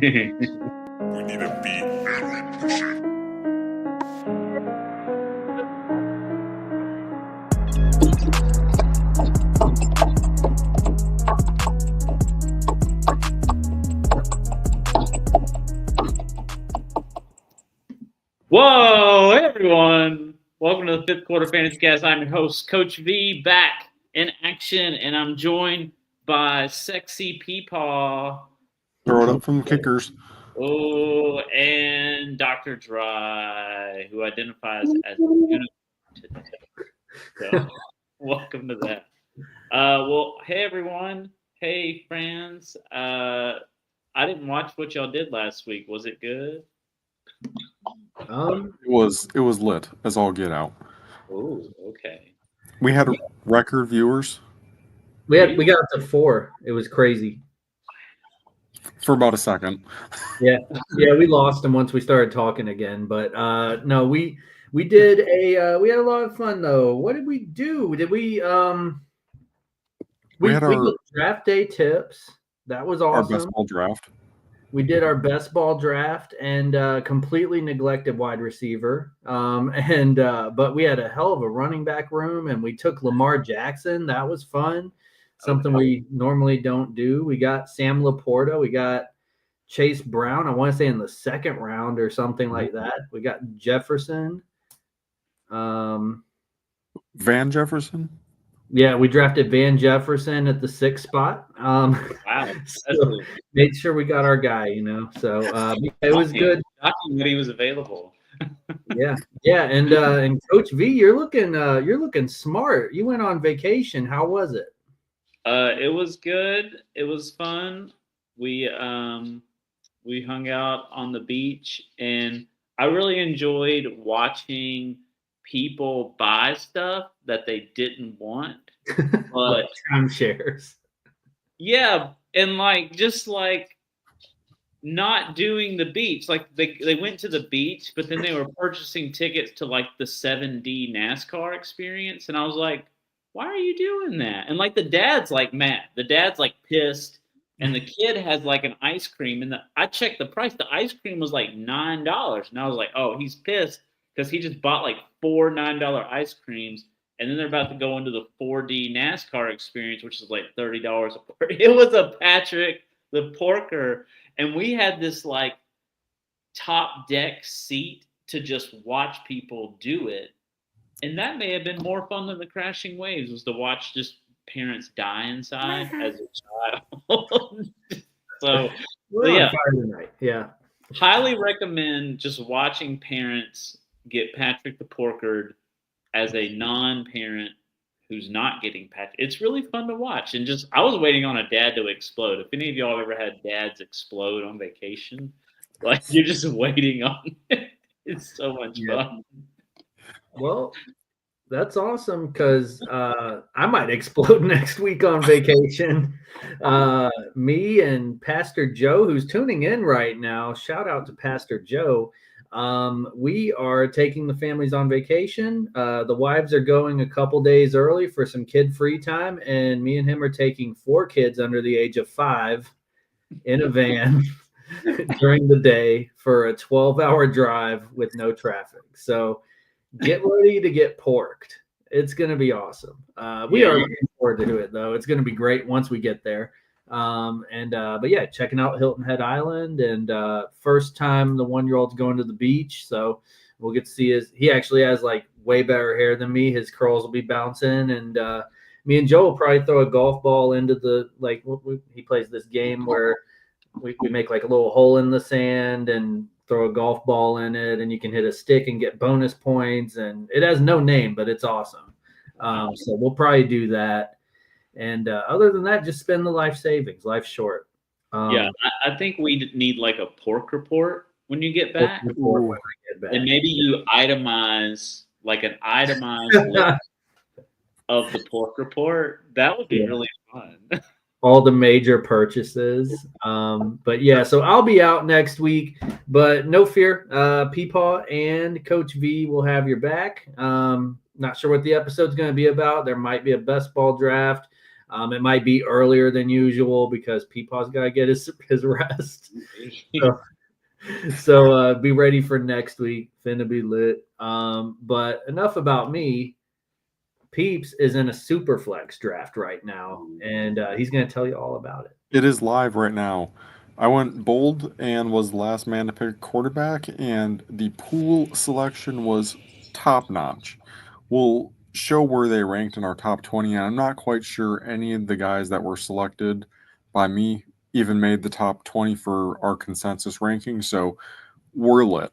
We need a beat and then push it. Whoa, hey everyone. Welcome to the Fifth Quarter Fantasy Cast. I'm your host, Coach V, back in action, and I'm joined by Sexy Peepaw. Throw it up from the kickers. Oh, and Dr. Dry, who identifies as unicorn today. So, welcome to that. Well, hey everyone. Hey friends. I didn't watch what y'all did last week. Was it good? It was lit as all get out. Oh, okay. We had record viewers We got up to 4. It was crazy. for about a second. Yeah, we lost them once we started talking again. But no, we did we had a lot of fun though. What did we do? Did we We had our did draft day tips. That was awesome. best ball draft. We did our best ball draft and completely neglected wide receiver. But we had a hell of a running back room, and we took Lamar Jackson. That was fun. Something we normally don't do. We got Sam Laporta. We got Chase Brown. I want to say in the second round or something like that. We got Jefferson. Van Jefferson. Yeah, we drafted Van Jefferson at the 6th spot. Wow. So made sure we got our guy, So it was good. Shocking that he was available. Yeah. And Coach V, you're looking smart. You went on vacation. How was it? It was good. It was fun. We hung out on the beach, and I really enjoyed watching people buy stuff that they didn't want, but timeshares. Yeah, and just not doing the beach. Like they went to the beach, but then they were purchasing tickets to the 7D NASCAR experience, and I was like, why are you doing that? And the dad's mad. The dad's pissed, and the kid has an ice cream, and I checked the price. The ice cream was $9, and I was like, oh, he's pissed because he just bought 4 $9 ice creams, and then they're about to go into the 4D NASCAR experience, which is $30 a port. It was a Patrick the Porker, and we had this top deck seat to just watch people do it. And that may have been more fun than the crashing waves, was to watch just parents die inside as a child. So yeah. Yeah. Highly recommend just watching parents get Patrick the Porkered as a non-parent who's not getting Patrick. It's really fun to watch. And I was waiting on a dad to explode. If any of y'all have ever had dads explode on vacation, you're just waiting on it. It's so much fun. Well, that's awesome because I might explode next week on vacation. Me and Pastor Joe, who's tuning in right now, shout out to Pastor Joe. We are taking the families on vacation. The wives are going a couple days early for some kid-free time, and me and him are taking 4 kids under the age of 5 in a van during the day for a 12-hour drive with no traffic. So get ready to get porked. It's going to be awesome. We are looking forward to it, though. It's going to be great once we get there. But yeah, checking out Hilton Head Island, and first time the 1-year-old's going to the beach. So we'll get to see he actually has way better hair than me. His curls will be bouncing, and me and Joe will probably throw a golf ball into the, he plays this game where we make a little hole in the sand and throw a golf ball in it, and you can hit a stick and get bonus points, and it has no name, but it's awesome. So we'll probably do that. And other than that, just spend the life savings. Life's short. I think we need a pork report when you get back. And maybe you itemize an itemized list of the pork report. That would be really fun. All the major purchases. But yeah, so I'll be out next week, but no fear. Peepaw and Coach V will have your back. Not sure what the episode's going to be about. There might be a best ball draft. It might be earlier than usual because Peepaw's got to get his rest. So be ready for next week. Finna be lit. But enough about me. Peeps is in a super flex draft right now, and he's going to tell you all about it. It is live right now. I went bold and was the last man to pick quarterback, and the pool selection was top notch. We'll show where they ranked in our top 20, and I'm not quite sure any of the guys that were selected by me even made the top 20 for our consensus ranking, so we're lit.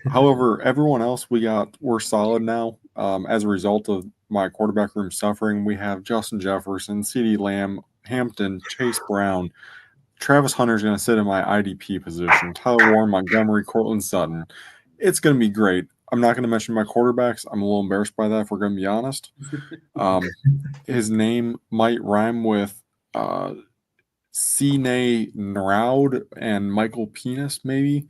However, everyone else we're solid now. As a result of my quarterback room suffering, we have Justin Jefferson, CeeDee Lamb, Hampton, Chase Brown. Travis Hunter's going to sit in my IDP position. Tyler Warren, Montgomery, Cortland Sutton. It's going to be great. I'm not going to mention my quarterbacks. I'm a little embarrassed by that, if we're going to be honest. His name might rhyme with Cine Naraud and Michael Penis, maybe.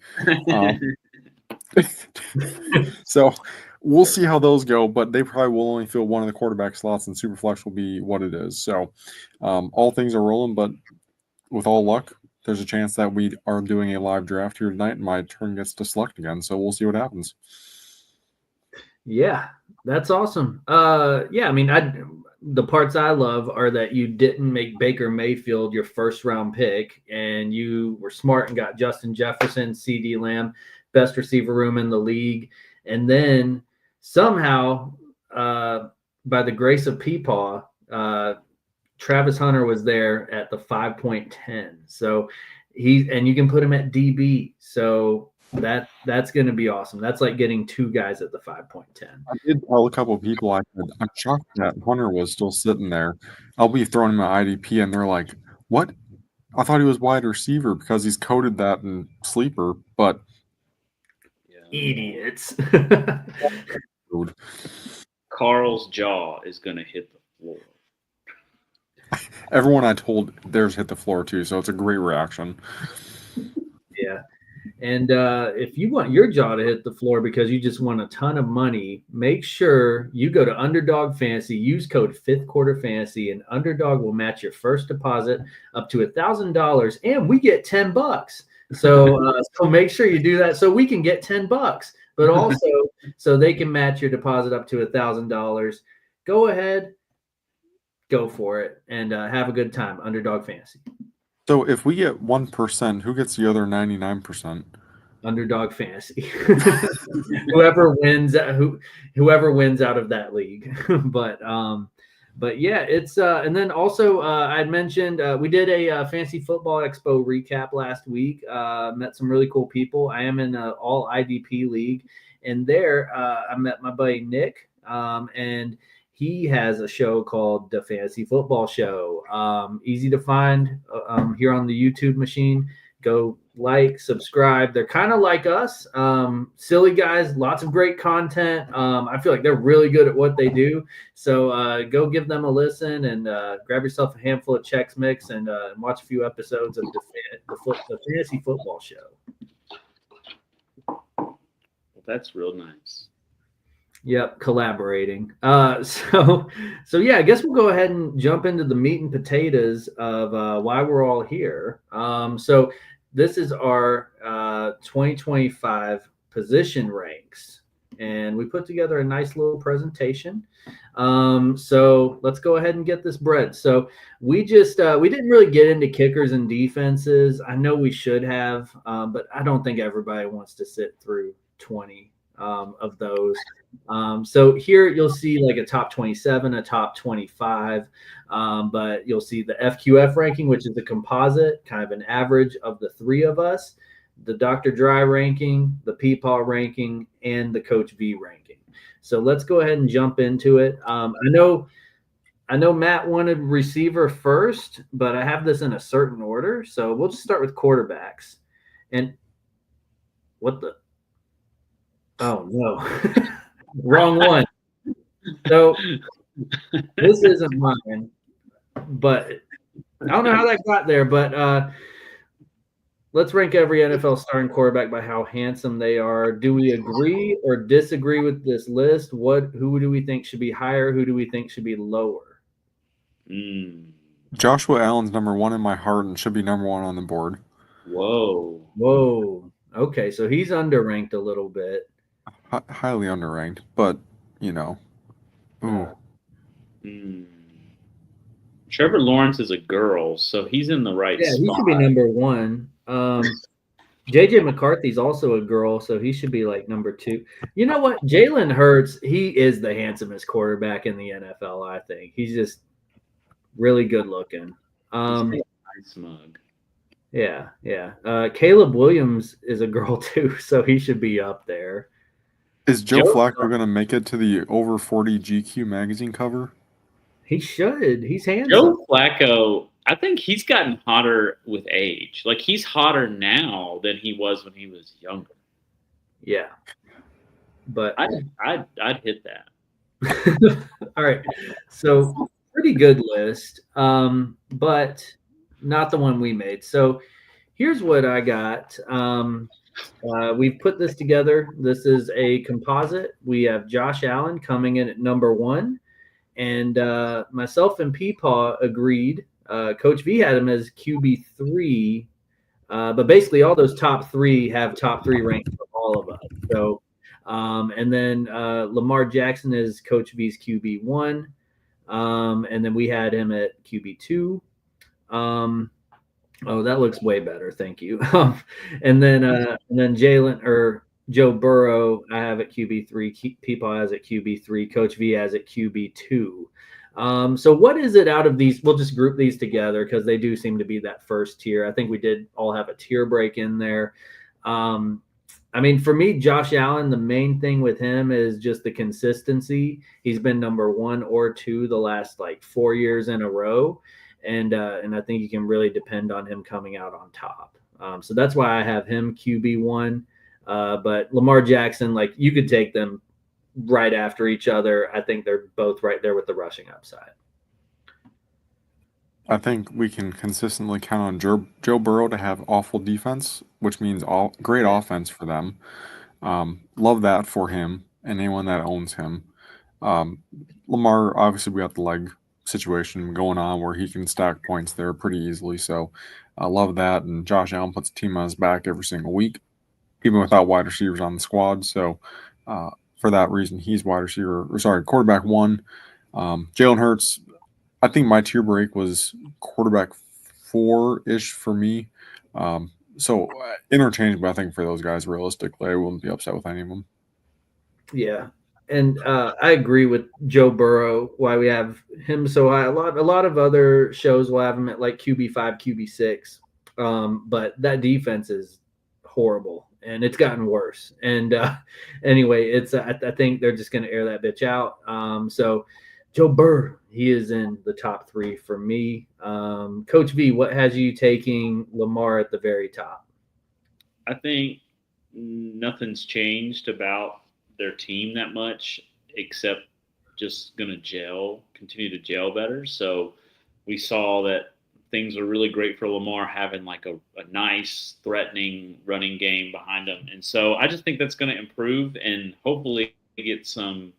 So we'll see how those go, but they probably will only fill one of the quarterback slots, and Superflex will be what it is. So all things are rolling, but with all luck, there's a chance that we are doing a live draft here tonight, and my turn gets to select again. So we'll see what happens. Yeah, that's awesome. Yeah, I mean, the parts I love are that you didn't make Baker Mayfield your first round pick, and you were smart and got Justin Jefferson, CeeDee Lamb, best receiver room in the league. And then somehow, by the grace of Peepaw, Travis Hunter was there at the 5.10. So and you can put him at DB. So that's going to be awesome. That's like getting two guys at the 5.10. I did tell a couple of people, I'm shocked that Hunter was still sitting there. I'll be throwing him at IDP, and they're like, what? I thought he was wide receiver because he's coded that in sleeper, but idiots. Carl's jaw is going to hit the floor. Everyone I told theirs hit the floor too, so it's a great reaction. Yeah. And if you want your jaw to hit the floor because you just won a ton of money, make sure you go to Underdog Fantasy, use code 5th Quarter Fantasy, and Underdog will match your first deposit up to $1,000, and we get $10. So make sure you do that so we can get $10, but also so they can match your deposit up to $1,000. Go ahead, go for it, and have a good time. Underdog Fantasy. So if we get 1%, who gets the other 99%? Underdog Fantasy. whoever wins out of that league. But yeah, it's and then also I had mentioned we did a Fantasy Football Expo recap last week. Met some really cool people. I am in an all IDP league, and there I met my buddy Nick, and he has a show called The Fantasy Football Show. Easy to find here on the YouTube machine. Go like, subscribe. They're kind of like us. Silly guys, lots of great content. I feel like they're really good at what they do. So go give them a listen and grab yourself a handful of Chex Mix and watch a few episodes of the Fantasy Football Show. Well, that's real nice. Yep, collaborating. So yeah, I guess we'll go ahead and jump into the meat and potatoes of why we're all here. So this is our 2025 position ranks, and we put together a nice little presentation. So let's go ahead and get this bread. So we didn't really get into kickers and defenses. I know we should have, but I don't think everybody wants to sit through 20 of those. So here you'll see like a top 27, a top 25, but you'll see the FQF ranking, which is the composite, kind of an average of the three of us, the Dr. Dry ranking, the Peepaw ranking, and the Coach V ranking. So let's go ahead and jump into it. I know Matt wanted receiver first, but I have this in a certain order. So we'll just start with quarterbacks. And what the? Oh, no. Wrong one. So this isn't mine, but I don't know how that got there. But let's rank every NFL starting quarterback by how handsome they are. Do we agree or disagree with this list? Who do we think should be higher? Who do we think should be lower? Joshua Allen's #1 in my heart and should be #1 on the board. Whoa. Whoa. Okay, so he's underranked a little bit. Highly underranked, but you know, ooh. Trevor Lawrence is a girl, so he's in the right Yeah, he spot. should be #1. JJ McCarthy's also a girl, so he should be like #2. You know what? Jalen Hurts, he is the handsomest quarterback in the NFL, I think. He's just really good looking. Nice mug. Yeah. Caleb Williams is a girl too, so he should be up there. Is Joe Flacco going to make it to the over 40 GQ magazine cover? He should. He's handsome. Joe Flacco, I think he's gotten hotter with age. Like, he's hotter now than he was when he was younger. Yeah. But I'd hit that. All right. So pretty good list, but not the one we made. So here's what I got. We've put this together. This is a composite. We have Josh Allen coming in at #1. And myself and Peepaw agreed. Coach V had him as QB3, but basically all those top three have top 3 ranked for all of us. So, and then Lamar Jackson is Coach V's QB1, and then we had him at QB2. Oh, that looks way better. Thank you. And then Jalen or Joe Burrow, I have at QB3. Peepaw has at QB3. Coach V has at QB2. So what is it out of these? We'll just group these together because they do seem to be that first tier. I think we did all have a tier break in there. I mean, for me, Josh Allen, the main thing with him is just the consistency. He's been #1 or 2 the last like 4 years in a row. And I think you can really depend on him coming out on top. So that's why I have him QB1. But Lamar Jackson, like you could take them right after each other. I think they're both right there with the rushing upside. I think we can consistently count on Joe Burrow to have awful defense, which means great offense for them. Love that for him and anyone that owns him. Lamar, obviously, we got the leg situation going on where he can stack points there pretty easily. So I love that. And Josh Allen puts the team on his back every single week, even without wide receivers on the squad. So for that reason, he's quarterback 1. Jalen Hurts, I think my tier break was quarterback 4-ish for me. So interchangeable, I think, for those guys, realistically. I wouldn't be upset with any of them. Yeah. And I agree with Joe Burrow, why we have him so high. A lot of other shows will have him at like QB5, QB6. But that defense is horrible, and it's gotten worse. And anyway, I think they're just going to air that bitch out. So Joe Burrow, he is in the top 3 for me. Coach V, what has you taking Lamar at the very top? I think nothing's changed about their team that much, except just going to continue to gel better. So we saw that things are really great for Lamar having like a nice, threatening running game behind him. And so I just think that's going to improve and hopefully get some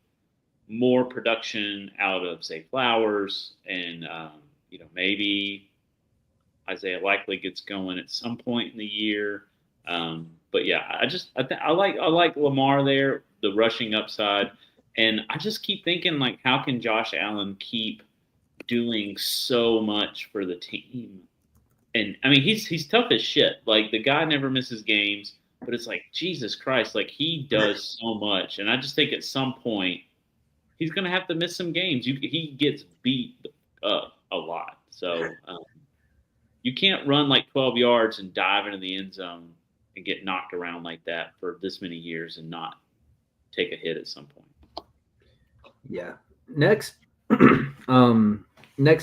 more production out of, say, Flowers and, maybe Isaiah Likely gets going at some point in the year. But yeah, I like Lamar there, the rushing upside, and I just keep thinking like, how can Josh Allen keep doing so much for the team? And I mean, he's tough as shit. Like the guy never misses games, but it's like Jesus Christ, like he does so much, and I just think at some point he's gonna have to miss some games. He gets beat up a lot, so you can't run like 12 yards and dive into the end zone and get knocked around like that for this many years and not take a hit at some point. Yeah. Next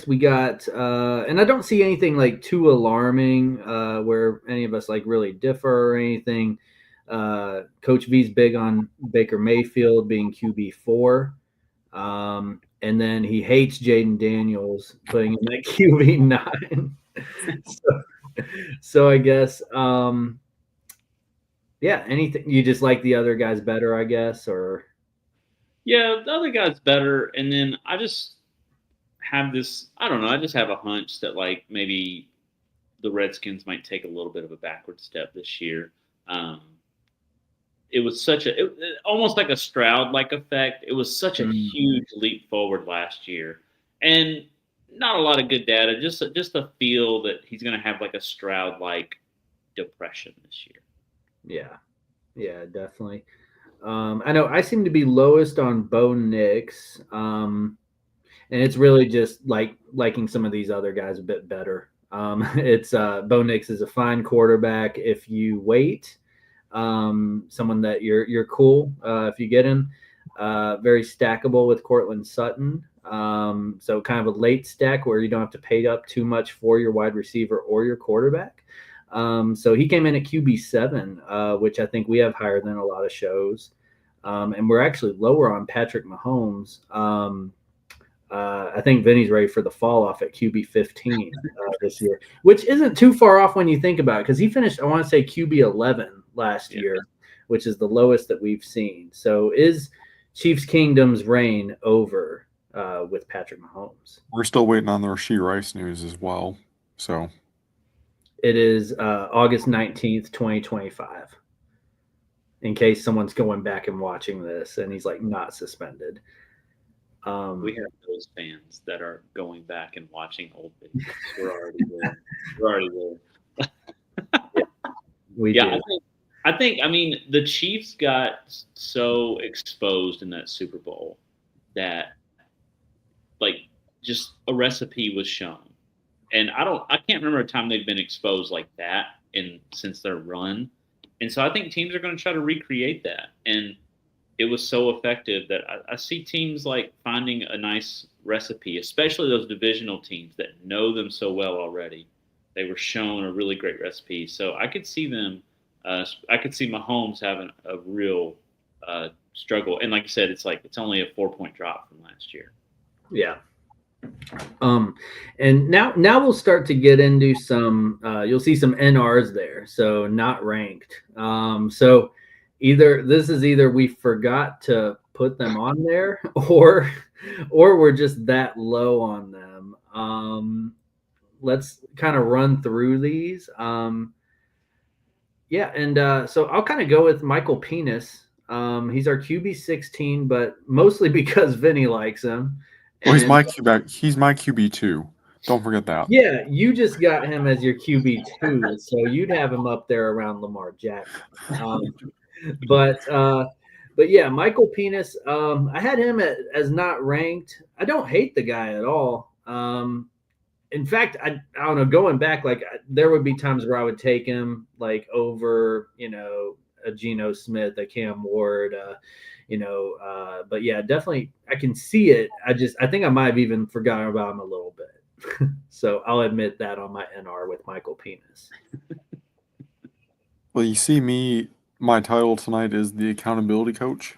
we got and I don't see anything like too alarming where any of us like really differ or anything. Coach V's big on Baker Mayfield being QB4. And then he hates Jaden Daniels, putting him at QB9. So I guess anything you just like the other guys better, I guess, or yeah, the other guy's better. And then have this. I don't know. I just have a hunch that like maybe the Redskins might take a little bit of a backward step this year. It was almost like a Stroud-like effect. It was such a huge leap forward last year, and not a lot of good data. Just a feel that he's going to have like a Stroud-like depression this year. Yeah, definitely. I know I seem to be lowest on Bo Nix, and it's really just liking some of these other guys a bit better. It's Bo Nix is a fine quarterback if you wait. Someone that you're cool if you get him. Very stackable with Cortland Sutton. So kind of a late stack where you don't have to pay up too much for your wide receiver or your quarterback. So he came in at QB7, which I think we have higher than a lot of shows. And we're actually lower on Patrick Mahomes. I think Vinny's ready for the fall off at QB 15 this year, which isn't too far off when you think about it, because he finished, I want to say, QB 11 last year, which is the lowest that we've seen. So is Chiefs Kingdom's reign over with Patrick Mahomes? We're still waiting on the Rashee Rice news as well. So it is August 19th, 2025. In case someone's going back and watching this and he's like not suspended. We have those fans that are going back and watching old videos. We're already there. We do. I think. I mean, the Chiefs got so exposed in that Super Bowl that, like, just a recipe was shown, and I can't remember a time they've been exposed like that since their run, and so I think teams are going to try to recreate that, and it was so effective that I see teams like finding a nice recipe, especially those divisional teams that know them so well already. They were shown a really great recipe. So I could see them, I could see Mahomes having a real struggle. And like I said, it's only a 4-point drop from last year. Yeah. And now we'll start to get into some, you'll see some NRs there. So not ranked. So either we forgot to put them on there or we're just that low on them. Let's kind of run through these. So I'll kind of go with Michael Penis. He's our QB 16, but mostly because Vinny likes him. Well, he's my QB. He's my QB 2. Don't forget that. Yeah, you just got him as your QB 2, so you'd have him up there around Lamar Jackson. But yeah, Michael Penis. I had him as not ranked. I don't hate the guy at all. In fact, I don't know. Going back, like there would be times where I would take him like over, a Geno Smith, a Cam Ward, but yeah, definitely I can see it. I think I might have even forgotten about him a little bit. So I'll admit that on my NR with Michael Penis. Well, you see me. My title tonight is the accountability coach.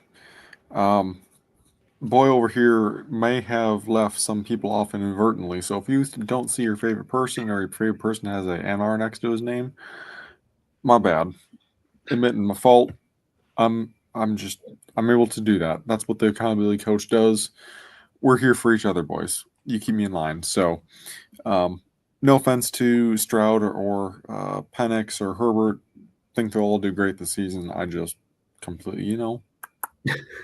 Boy over here may have left some people off inadvertently. So if you don't see your favorite person or your favorite person has an NR next to his name, my bad. Admitting my fault. I'm able to do that. That's what the accountability coach does. We're here for each other, boys. You keep me in line. So, no offense to Stroud or Penix or Herbert. Think they'll all do great this season. I just completely,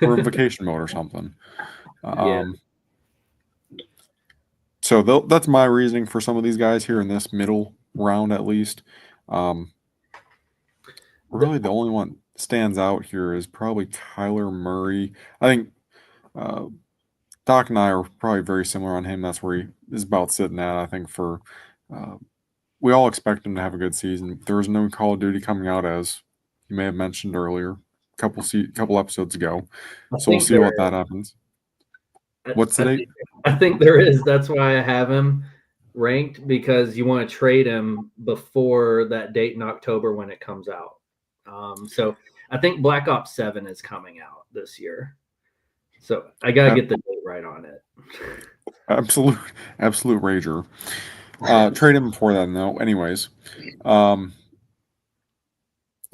we're in vacation mode or something. So that's my reasoning for some of these guys here in this middle round, at least. Really, the only one that stands out here is probably Kyler Murray. I think Doc and I are probably very similar on him. That's where he is about sitting at. I think we all expect him to have a good season. There is no Call of Duty coming out, as you may have mentioned earlier, a couple episodes ago. So we'll see what that happens. What's the date? I think there is. That's why I have him ranked, because you want to trade him before that date in October when it comes out. So I think Black Ops 7 is coming out this year. So I got to get the date right on it. Absolute rager. Trade him before that, though. Anyways,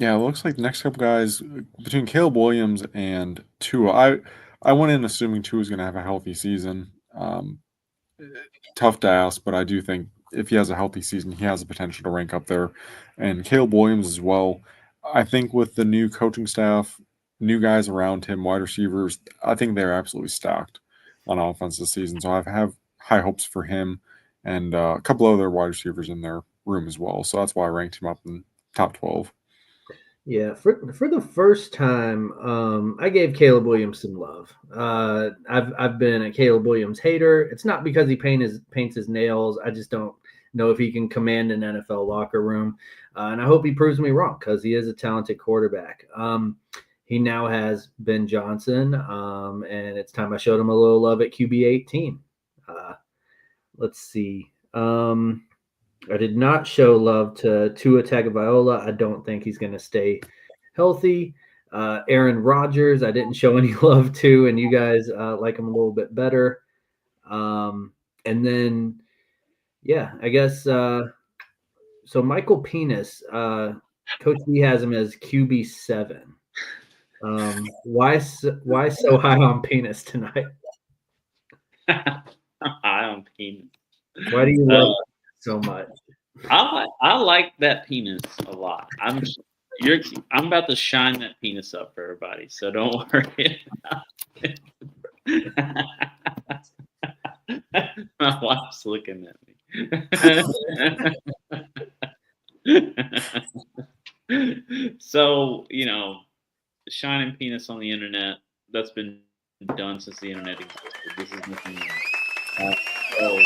it looks like the next couple guys between Caleb Williams and Tua. I went in assuming Tua was going to have a healthy season. tough to ask, but I do think if he has a healthy season, he has the potential to rank up there. And Caleb Williams as well. I think with the new coaching staff, new guys around him, wide receivers, I think they're absolutely stacked on offense this season. So I have high hopes for him and a couple other wide receivers in their room as well. So that's why I ranked him up in top 12. Yeah, for the first time, I gave Caleb Williams some love. I've been a Caleb Williams hater. It's not because he paints his nails. I just don't know if he can command an NFL locker room, and I hope he proves me wrong because he is a talented quarterback. He now has Ben Johnson, and it's time I showed him a little love at QB 18. Let's see. I did not show love to Tua Tagovailoa. I don't think he's going to stay healthy. Aaron Rodgers, I didn't show any love to, and you guys like him a little bit better. And then, yeah, I guess so. Michael Penis, Coach B has him as QB 7. Why so high on Penis tonight? High on Penis. Why do you love so much? I like that penis a lot. I'm about to shine that penis up for everybody, so don't worry about it. My wife's looking at me. So, shining penis on the internet, that's been done since the internet existed. This is nothing new. So,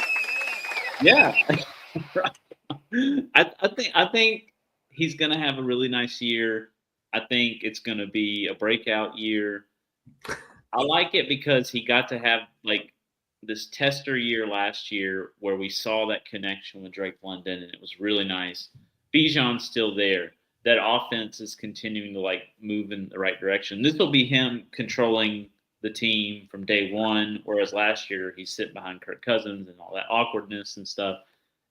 yeah. I think he's gonna have a really nice year. I think it's gonna be a breakout year. I like it because he got to have like this tester year last year where we saw that connection with Drake London, and it was really nice. Bijan's still there. That offense is continuing to like move in the right direction. This will be him controlling the team from day one, whereas last year he's sitting behind Kirk Cousins and all that awkwardness and stuff.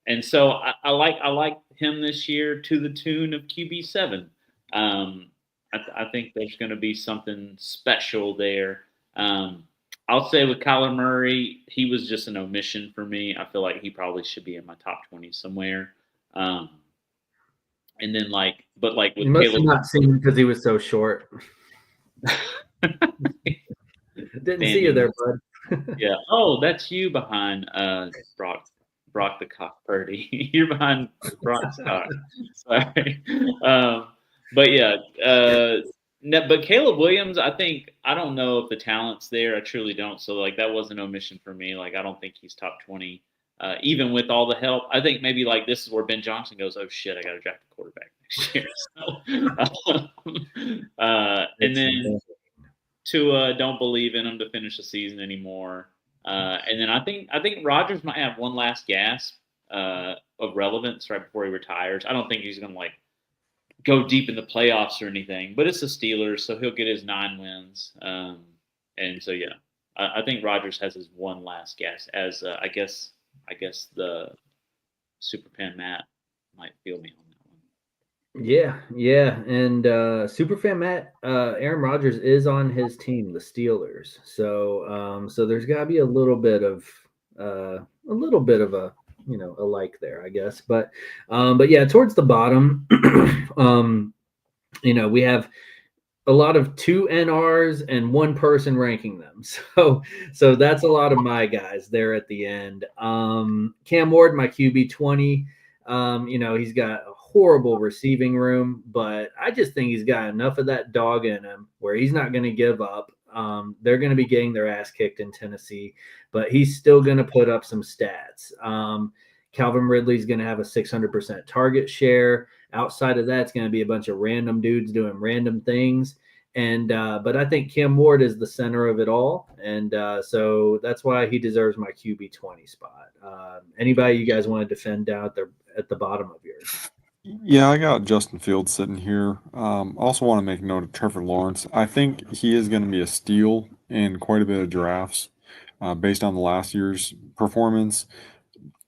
And so I like him this year to the tune of QB 7. I think there's going to be something special there. I'll say with Kyler Murray, he was just an omission for me. I feel like he probably should be in my top 20 somewhere. And then with you must Caleb, have not seen him because he was so short. Didn't see you there, bud. Yeah. Oh, that's you behind Brock the Cock Purdy. You're behind Brock's cock. Sorry. But yeah. But Caleb Williams, I don't know if the talent's there. I truly don't. So like that was an omission for me. Like I don't think he's top 20. Even with all the help, I think maybe like this is where Ben Johnson goes, oh shit, I got to draft a quarterback next year. So, and then Tua, don't believe in him to finish the season anymore. And then I think Rodgers might have one last gasp of relevance right before he retires. I don't think he's going to like go deep in the playoffs or anything, but it's the Steelers, so he'll get his 9 wins. And so yeah, I think Rodgers has his one last gasp. As I guess the Superfan Matt might feel me on that one. Yeah, and Superfan Matt, Aaron Rodgers is on his team, the Steelers. So there's got to be a little bit of a like there, I guess. But yeah, towards the bottom, we have a lot of 2 NRs and 1 person ranking them. So that's a lot of my guys there at the end. Cam Ward, my QB 20. He's got a horrible receiving room, but I just think he's got enough of that dog in him where he's not going to give up. They're going to be getting their ass kicked in Tennessee, but he's still going to put up some stats. Calvin Ridley's going to have a 600% target share. Outside of that, it's going to be a bunch of random dudes doing random things. But I think Cam Ward is the center of it all. And so that's why he deserves my QB 20 spot. Anybody you guys want to defend down at the bottom of yours? Yeah, I got Justin Fields sitting here. Also want to make note of Trevor Lawrence. I think he is going to be a steal in quite a bit of drafts based on the last year's performance.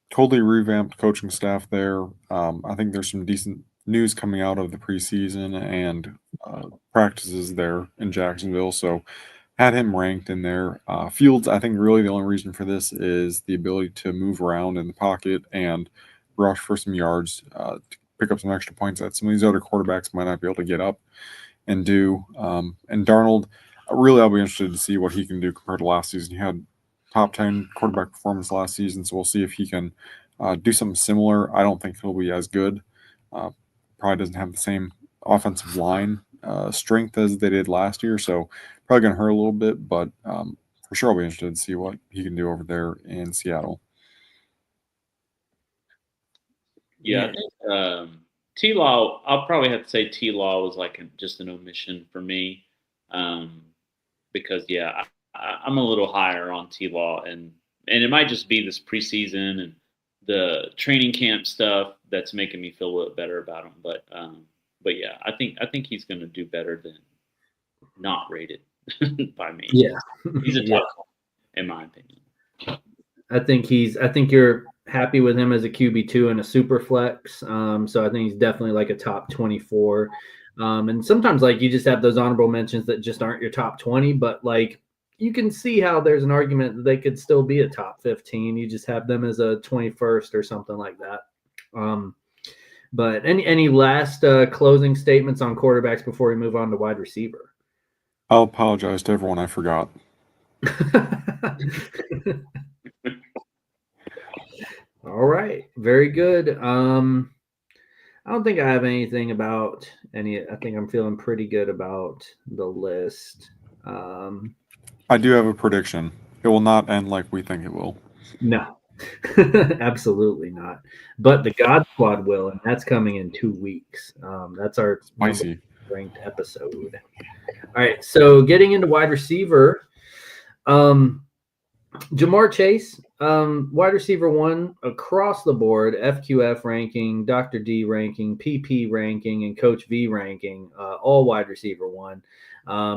Totally revamped coaching staff there. I think there's some decent news coming out of the preseason and practices there in Jacksonville. So had him ranked in there. Fields, I think really the only reason for this is the ability to move around in the pocket and rush for some yards to pick up some extra points that some of these other quarterbacks might not be able to get up and do. And Darnold, really, I'll be interested to see what he can do compared to last season. He had top 10 quarterback performance last season, so we'll see if he can do something similar. I don't think he'll be as good. Probably doesn't have the same offensive line strength as they did last year, so probably going to hurt a little bit, but for sure I'll be interested to see what he can do over there in Seattle. Yeah, I think T-Law, I'll probably have to say T-Law was like just an omission for me because, yeah, I'm a little higher on T-Law, and it might just be this preseason and the training camp stuff that's making me feel a little better about him. But yeah, I think he's going to do better than not rated by me. Yeah, he's a tough one, in my opinion. I think you're happy with him as a QB2 and a super flex. So I think he's definitely like a top 24. And sometimes like you just have those honorable mentions that just aren't your top 20, but like you can see how there's an argument that they could still be a top 15. You just have them as a 21st or something like that. But any last closing statements on quarterbacks before we move on to wide receiver? I'll apologize to everyone I forgot. All right. Very good. I don't think I have anything about any. I think I'm feeling pretty good about the list. I do have a prediction. It will not end like we think it will. No, absolutely not. But the God Squad will, and that's coming in 2 weeks. That's our Spicy ranked episode. All right. So getting into wide receiver, Jamar Chase, wide receiver 1 across the board, FQF ranking, Dr. D ranking, PP ranking, and Coach V ranking, all wide receiver 1.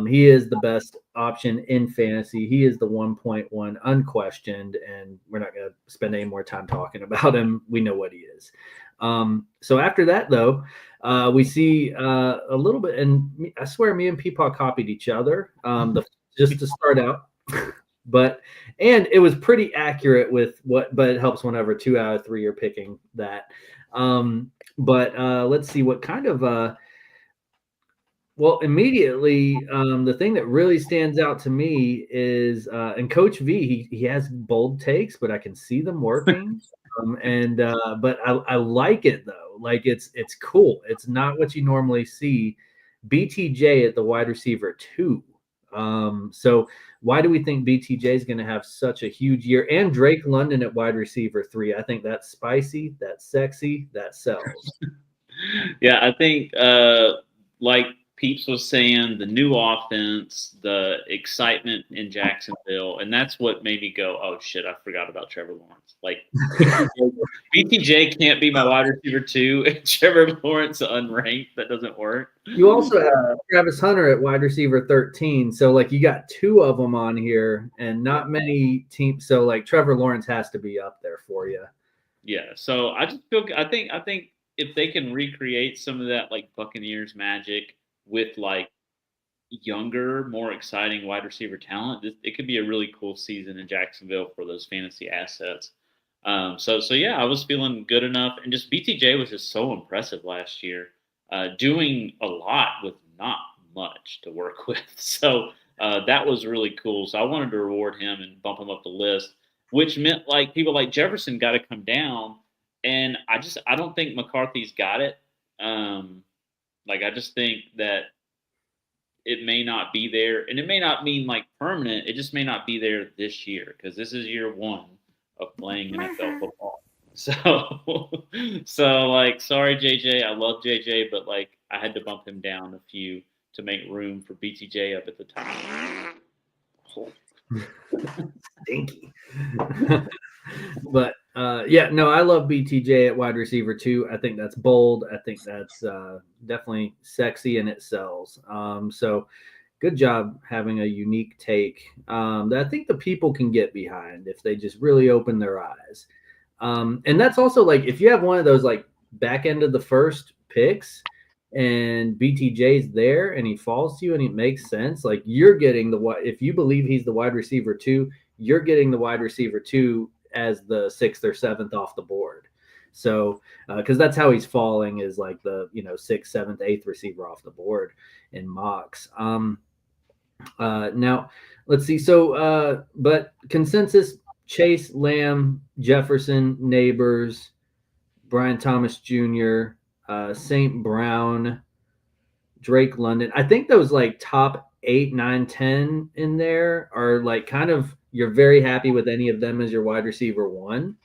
He is the best option in fantasy. He is the 1.1 unquestioned, and we're not going to spend any more time talking about him. We know what he is. So after that, though, we see a little bit, and I swear me and Peepaw copied each other just to start out. And it was pretty accurate with but it helps whenever 2 out of 3 are picking that. Let's see what kind of, immediately, the thing that really stands out to me is, and Coach V, he has bold takes, but I can see them working. But I like it though. Like it's cool. It's not what you normally see. BTJ at the wide receiver 2. So why do we think BTJ is going to have such a huge year? And Drake London at wide receiver 3. I think that's spicy, that's sexy, that sells. Yeah, I think like Peeps was saying, the new offense, the excitement in Jacksonville, and that's what made me go, oh shit, I forgot about Trevor Lawrence. Like BTJ can't be my wide receiver 2, and Trevor Lawrence unranked. That doesn't work. You also have Travis Hunter at wide receiver 13. So like you got 2 of them on here and not many teams. So like Trevor Lawrence has to be up there for you. Yeah. So I just feel, I think if they can recreate some of that like Buccaneers magic with like younger, more exciting wide receiver talent, it could be a really cool season in Jacksonville for those fantasy assets. So yeah, I was feeling good enough, and just BTJ was just so impressive last year, doing a lot with not much to work with. So that was really cool. So I wanted to reward him and bump him up the list, which meant like people like Jefferson got to come down, and I don't think McCarthy's got it. Like, I just think that it may not be there, and it may not mean like permanent. It just may not be there this year because this is year 1 of playing NFL football. So like, sorry, JJ. I love JJ, but like, I had to bump him down a few to make room for BTJ up at the top. Stinky. But yeah, no, I love BTJ at wide receiver 2. I think that's bold. I think that's definitely sexy, and it sells. So good job having a unique take that I think the people can get behind if they just really open their eyes. And that's also like if you have one of those like back end of the first picks and BTJ's there and he falls to you and it makes sense, like you're getting if you believe he's the wide receiver 2, you're getting the wide receiver 2 as the 6th or 7th off the board. So because that's how he's falling, is like the 6th, 7th, 8th receiver off the board in mocks. Now let's see. So but consensus: Chase, Lamb, Jefferson, Neighbors, Brian Thomas Jr., St. Brown, Drake London. I think those like top 8, 9, 10 in there are like kind of, you're very happy with any of them as your wide receiver 1.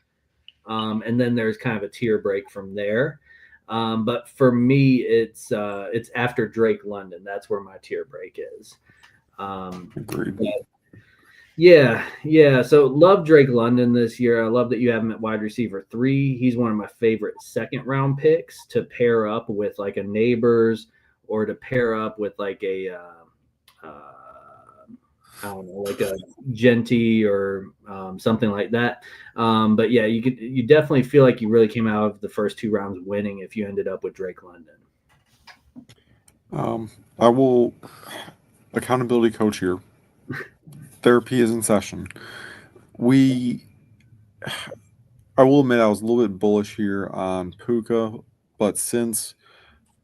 And then there's kind of a tier break from there. But for me, it's after Drake London. That's where my tier break is. Agreed. Yeah. So love Drake London this year. I love that you have him at wide receiver 3. He's one of my favorite 2nd round picks to pair up with like a Neighbors, or to pair up with like a I don't know, like a Genty or something like that. But yeah, you definitely feel like you really came out of the first 2 rounds winning if you ended up with Drake London. I will accountability coach here. Therapy is in session. I will admit I was a little bit bullish here on Puka, but since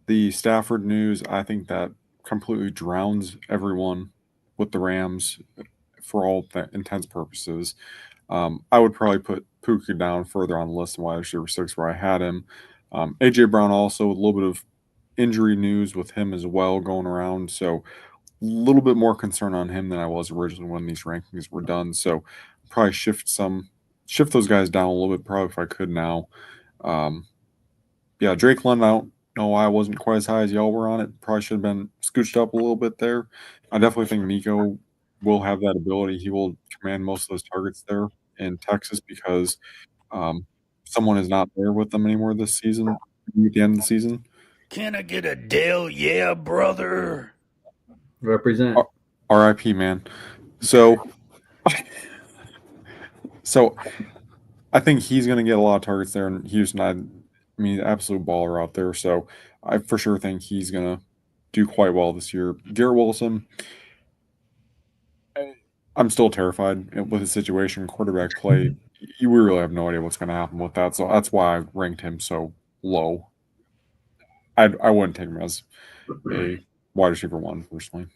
the Stafford news, I think that completely drowns everyone with the Rams for all intents purposes. I would probably put Puka down further on the list than wide receiver 6 where I had him. AJ Brown also, with a little bit of injury news with him as well going around, so a little bit more concern on him than I was originally when these rankings were done. So probably shift those guys down a little bit, probably if I could now. Drake London, I don't know why I wasn't quite as high as y'all were on it. Probably should have been scooched up a little bit there. I definitely think Nico will have that ability. He will command most of those targets there in Texas because someone is not there with them anymore this season, at the end of the season. Can I get a Dale? Yeah, brother. Represent. RIP, man. So I think he's going to get a lot of targets there in Houston. Absolute baller out there. So I for sure think he's going to do quite well this year. Garrett Wilson, I'm still terrified with his situation. Quarterback play, we really have no idea what's going to happen with that. So that's why I ranked him so low. I wouldn't take him as a wide receiver 1 personally.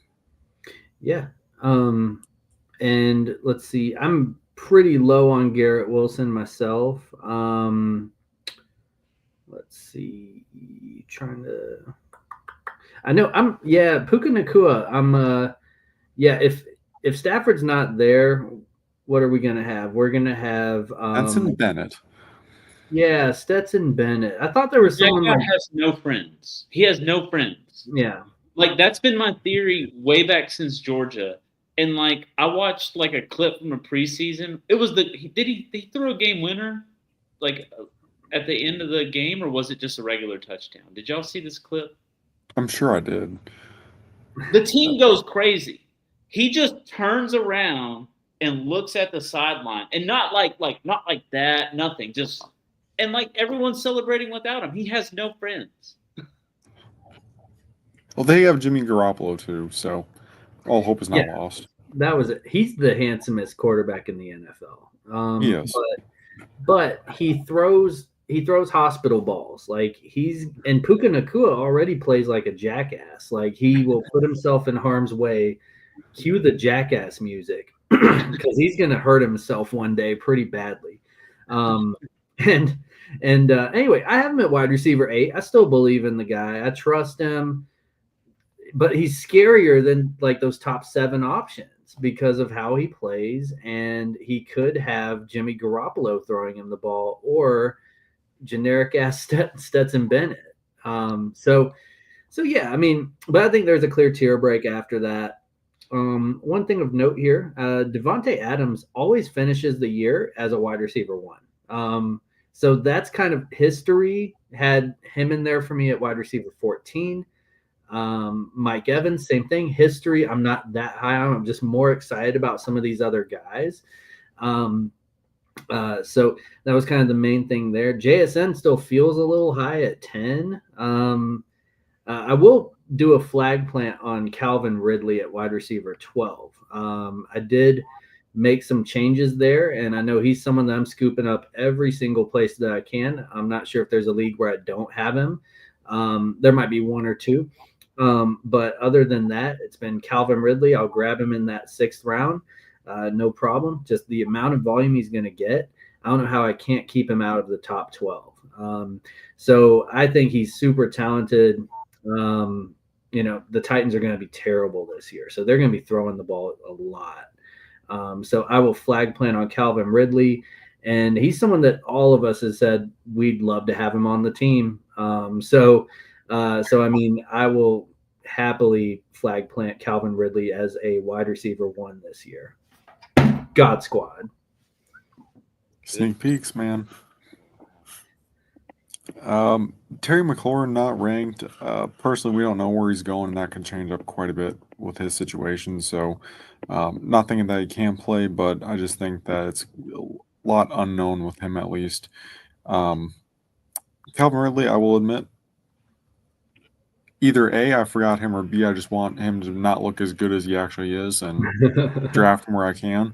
Yeah. And let's see, I'm pretty low on Garrett Wilson myself. Let's see, Puka Nacua. If Stafford's not there, what are we gonna have? We're gonna have Stetson Bennett. Yeah, Stetson Bennett. I thought there was someone that guy has no friends. He has no friends. Yeah. Like, that's been my theory way back since Georgia. And like, I watched like a clip from a preseason. It was did he throw a game winner like at the end of the game, or was it just a regular touchdown? Did y'all see this clip? I'm sure I did. The team goes crazy. He just turns around and looks at the sideline, and not like that, nothing. Just, and like everyone's celebrating without him. He has no friends. Well, they have Jimmy Garoppolo too, so all hope is not lost. That was it. He's the handsomest quarterback in the NFL. Yes. But he throws hospital balls. Like, and Puka Nacua already plays like a jackass. Like, he will put himself in harm's way, cue the jackass music, because he's going to hurt himself one day pretty badly. Anyway, I have him at wide receiver 8. I still believe in the guy. I trust him. But he's scarier than like those top 7 options because of how he plays, and he could have Jimmy Garoppolo throwing him the ball or generic ass Stetson Bennett. So yeah, but I think there's a clear tier break after that. One thing of note here, Devontae Adams always finishes the year as a wide receiver 1. So that's kind of history. Had him in there for me at wide receiver 14. Mike Evans, same thing. History, I'm not that high on. I'm just more excited about some of these other guys. So that was kind of the main thing there. JSN still feels a little high at 10. I will do a flag plant on Calvin Ridley at wide receiver 12. I did make some changes there, and I know he's someone that I'm scooping up every single place that I can. I'm not sure if there's a league where I don't have him. There might be one or two. But other than that, it's been Calvin Ridley. I'll grab him in that 6th round. No problem. Just the amount of volume he's going to get. I don't know how I can't keep him out of the top 12. So I think he's super talented. The Titans are going to be terrible this year. So they're going to be throwing the ball a lot. So I will flag plant on Calvin Ridley. And he's someone that all of us has said we'd love to have him on the team. So I mean, I will happily flag plant Calvin Ridley as a wide receiver 1 this year. God Squad. Sneak peeks, man. Terry McLaurin not ranked. Personally, we don't know where he's going, and that can change up quite a bit with his situation. So, not thinking that he can play, but I just think that it's a lot unknown with him at least. Calvin Ridley, I will admit, either A, I forgot him, or B, I just want him to not look as good as he actually is and draft him where I can.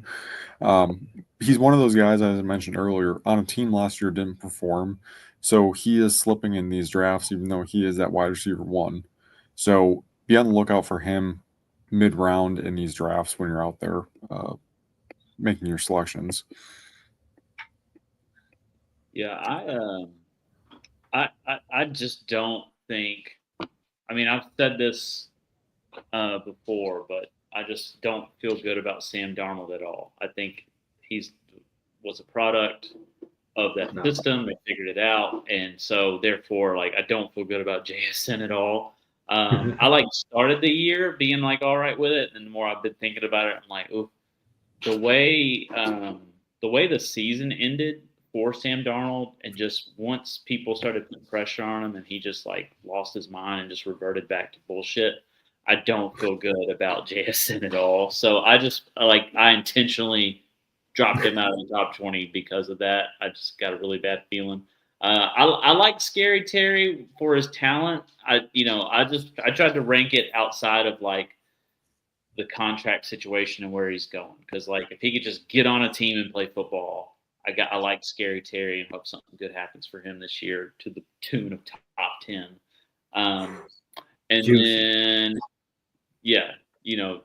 He's one of those guys, as I mentioned earlier, on a team last year didn't perform. So he is slipping in these drafts, even though he is that wide receiver 1. So be on the lookout for him mid-round in these drafts when you're out there making your selections. Yeah, I just don't think. I mean, I've said this before, but I just don't feel good about Sam Darnold at all. I think was a product of that system. They figured it out, and so therefore, like, I don't feel good about JSN at all. I started the year being all right with it, and the more I've been thinking about it, I'm like, ooh, the way the season ended for Sam Darnold, and just once people started putting pressure on him, and he just lost his mind and just reverted back to bullshit. I don't feel good about JSN at all. So I just I intentionally dropped him out of the top 20 because of that. I just got a really bad feeling. I like Scary Terry for his talent. I tried to rank it outside of the contract situation and where he's going, because if he could just get on a team and play football, I like Scary Terry and hope something good happens for him this year to the tune of top 10. And then, yeah,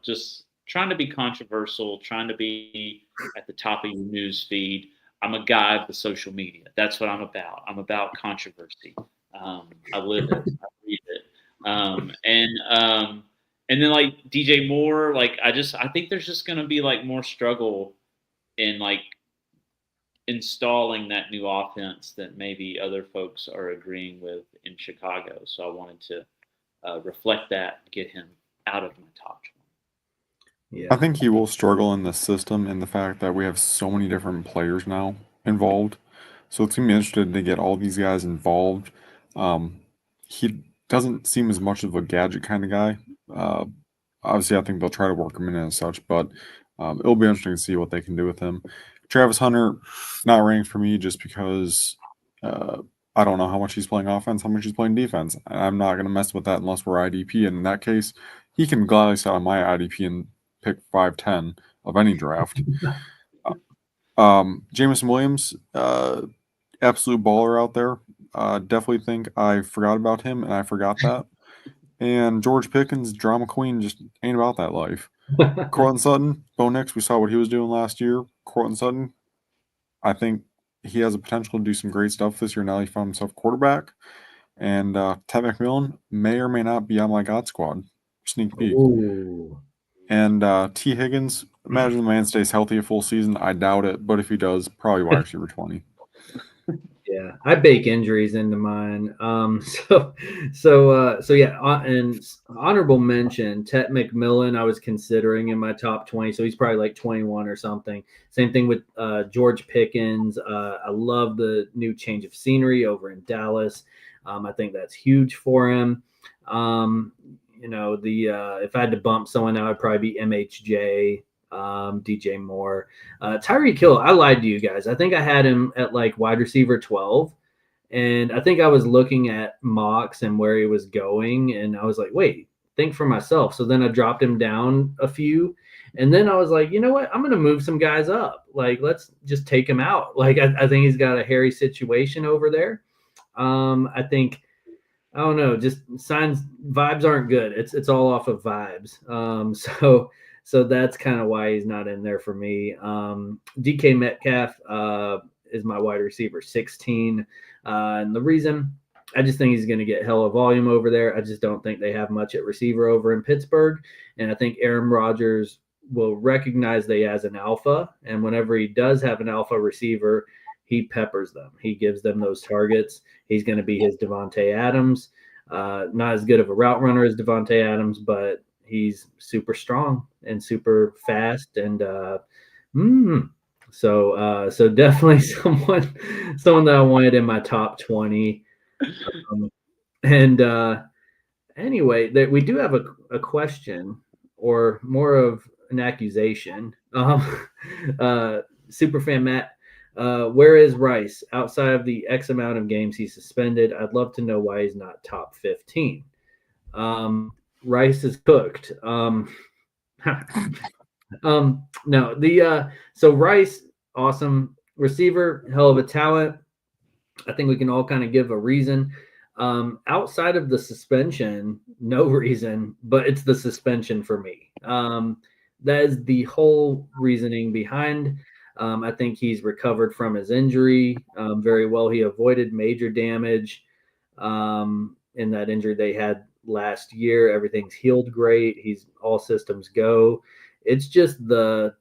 just trying to be controversial, trying to be at the top of your news feed. I'm a guy of the social media. That's what I'm about. I'm about controversy. I live it. I read it. And then DJ Moore, I think there's just going to be more struggle in installing that new offense that maybe other folks are agreeing with in Chicago. So I wanted to reflect that, get him out of my top 20. Yeah. I think he will struggle in the system and the fact that we have so many different players now involved. So it's going to be interesting to get all these guys involved. He doesn't seem as much of a gadget kind of guy. Obviously, I think they'll try to work him in as such, but it'll be interesting to see what they can do with him. Travis Hunter, not ranked for me just because I don't know how much he's playing offense, how much he's playing defense. I'm not going to mess with that unless we're IDP. And in that case, he can gladly sit on my IDP and pick 5-10 of any draft. Jameson Williams, absolute baller out there. Definitely think I forgot about him, and I forgot that. And George Pickens, drama queen, just ain't about that life. Cortland Sutton, Bo Nix, we saw what he was doing last year. Cortland Sutton, I think he has the potential to do some great stuff this year. Now he found himself quarterback. And Ted McMillan may or may not be on my God Squad. Sneak peek. Ooh. And T. Higgins, imagine the man stays healthy a full season. I doubt it, but if he does, probably wide receiver 20. Yeah, I bake injuries into mine. So yeah, and honorable mention, Tet McMillan, I was considering in my top 20, so he's probably 21 or something. Same thing with George Pickens. I love the new change of scenery over in Dallas. I think that's huge for him. If I had to bump someone out, I'd probably be MHJ. DJ Moore, Tyreek Hill. I lied to you guys. I think I had him at wide receiver 12, And I think I was looking at mocks and where he was going, and I was like, wait, think for myself. So then I dropped him down a few, and then I was like, you know what? I'm going to move some guys up. Like, let's just take him out. Like, I think he's got a hairy situation over there. I think, I don't know, just vibes aren't good. It's all off of vibes. So that's kind of why he's not in there for me. DK Metcalf is my wide receiver 16. And the reason, I just think he's going to get hella volume over there. I just don't think they have much at receiver over in Pittsburgh. And I think Aaron Rodgers will recognize they as an alpha. And whenever he does have an alpha receiver, he peppers them. He gives them those targets. He's going to be his Devontae Adams. Not as good of a route runner as Devontae Adams, but he's super strong and super fast. And so definitely someone that I wanted in my top 20. Anyway, we do have a question, or more of an accusation. Superfan Matt, where is Rice outside of the X amount of games he's suspended? I'd love to know why he's not top 15. Rice is cooked. So Rice, awesome receiver, hell of a talent. I think we can all kind of give a reason. Outside of the suspension, no reason, but it's the suspension for me. That is the whole reasoning behind. I think he's recovered from his injury very well. He avoided major damage in that injury they had last year. Everything's healed great. He's all systems go. It's just the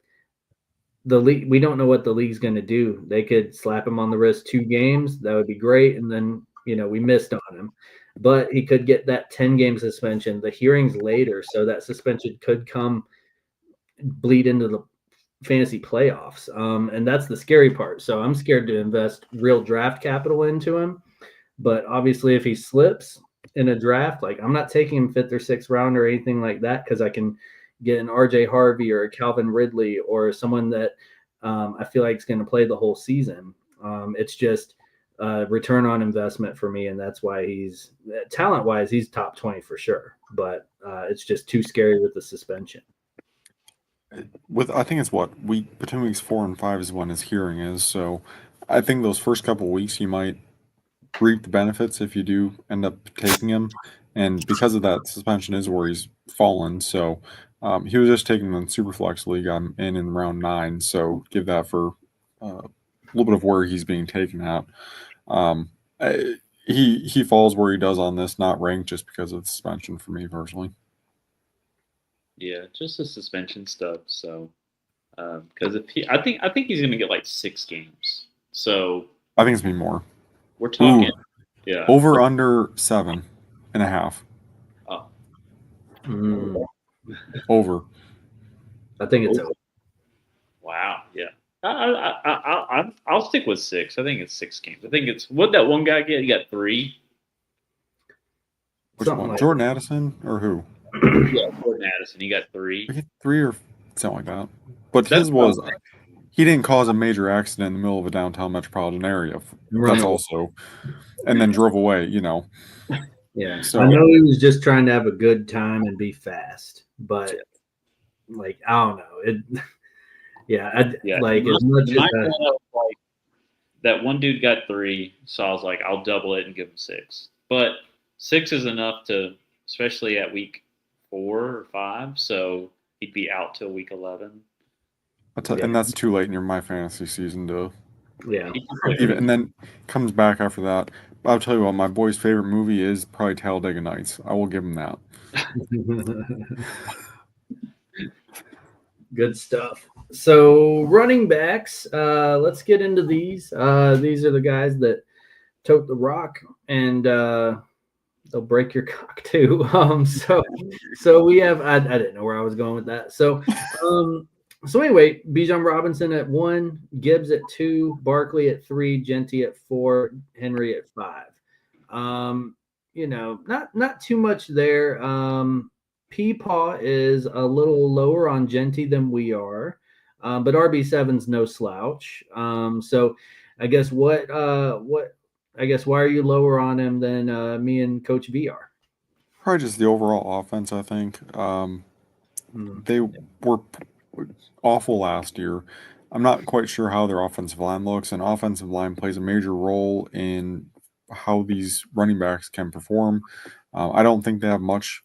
league. We don't know what the league's going to do. They could slap him on the wrist 2 games. That would be great. And then, we missed on him. But he could get that 10-game suspension. The hearing's later, so that suspension could bleed into the fantasy playoffs. And that's the scary part. So I'm scared to invest real draft capital into him. But obviously, if he slips in a draft, like, I'm not taking him 5th or 6th round or anything like that, because I can get an RJ Harvey or a Calvin Ridley or someone that I feel like is going to play the whole season. It's just return on investment for me, and that's why he's talent-wise, he's top 20 for sure. But it's just too scary with the suspension. I think it's between weeks 4 and 5 is when his hearing is. So I think those first couple of weeks you might reap the benefits if you do end up taking him. And because of that, suspension is where he's fallen. So he was just taking the Superflex League. I'm in round 9. So give that for a little bit of where he's being taken at. He falls where he does on this, not ranked just because of the suspension for me personally. Yeah, just the suspension stuff. So, because I think he's gonna get like 6 games. So I think it's gonna be more. We're talking, yeah, over under 7.5. Oh, over. I think it's over. Wow, yeah. I'll stick with 6. I think it's 6 games. I think it's what that one guy get. He got 3. Which one? Like Jordan Addison or who? Yeah, Jordan Addison. He got 3. 3 or something like that. But his was he didn't cause a major accident in the middle of a downtown metropolitan area. Right. That's also, and then drove away. Yeah. So I know he was just trying to have a good time and be fast, but like I don't know like as much as like that one dude got 3, so I was like, I'll double it and give him 6. But 6 is enough to, especially at week 4 or 5. So he'd be out till week 11. And that's too late in your My Fantasy season to. Yeah. And then comes back after that. I'll tell you what, my boy's favorite movie is probably Talladega Nights. I will give him that. Good stuff. So running backs, let's get into these. These are the guys that tote the rock, and they'll break your cock too. So we have. I didn't know where I was going with that. So anyway, Bijan Robinson at 1, Gibbs at 2, Barkley at 3, Genty at 4, Henry at 5. Not too much there. Peepaw is a little lower on Genty than we are, but RB7's no slouch. So I guess what I guess why are you lower on him than me and Coach V are? Probably just the overall offense, I think. They were awful last year. I'm not quite sure how their offensive line looks, and offensive line plays a major role in how these running backs can perform. I don't think they have much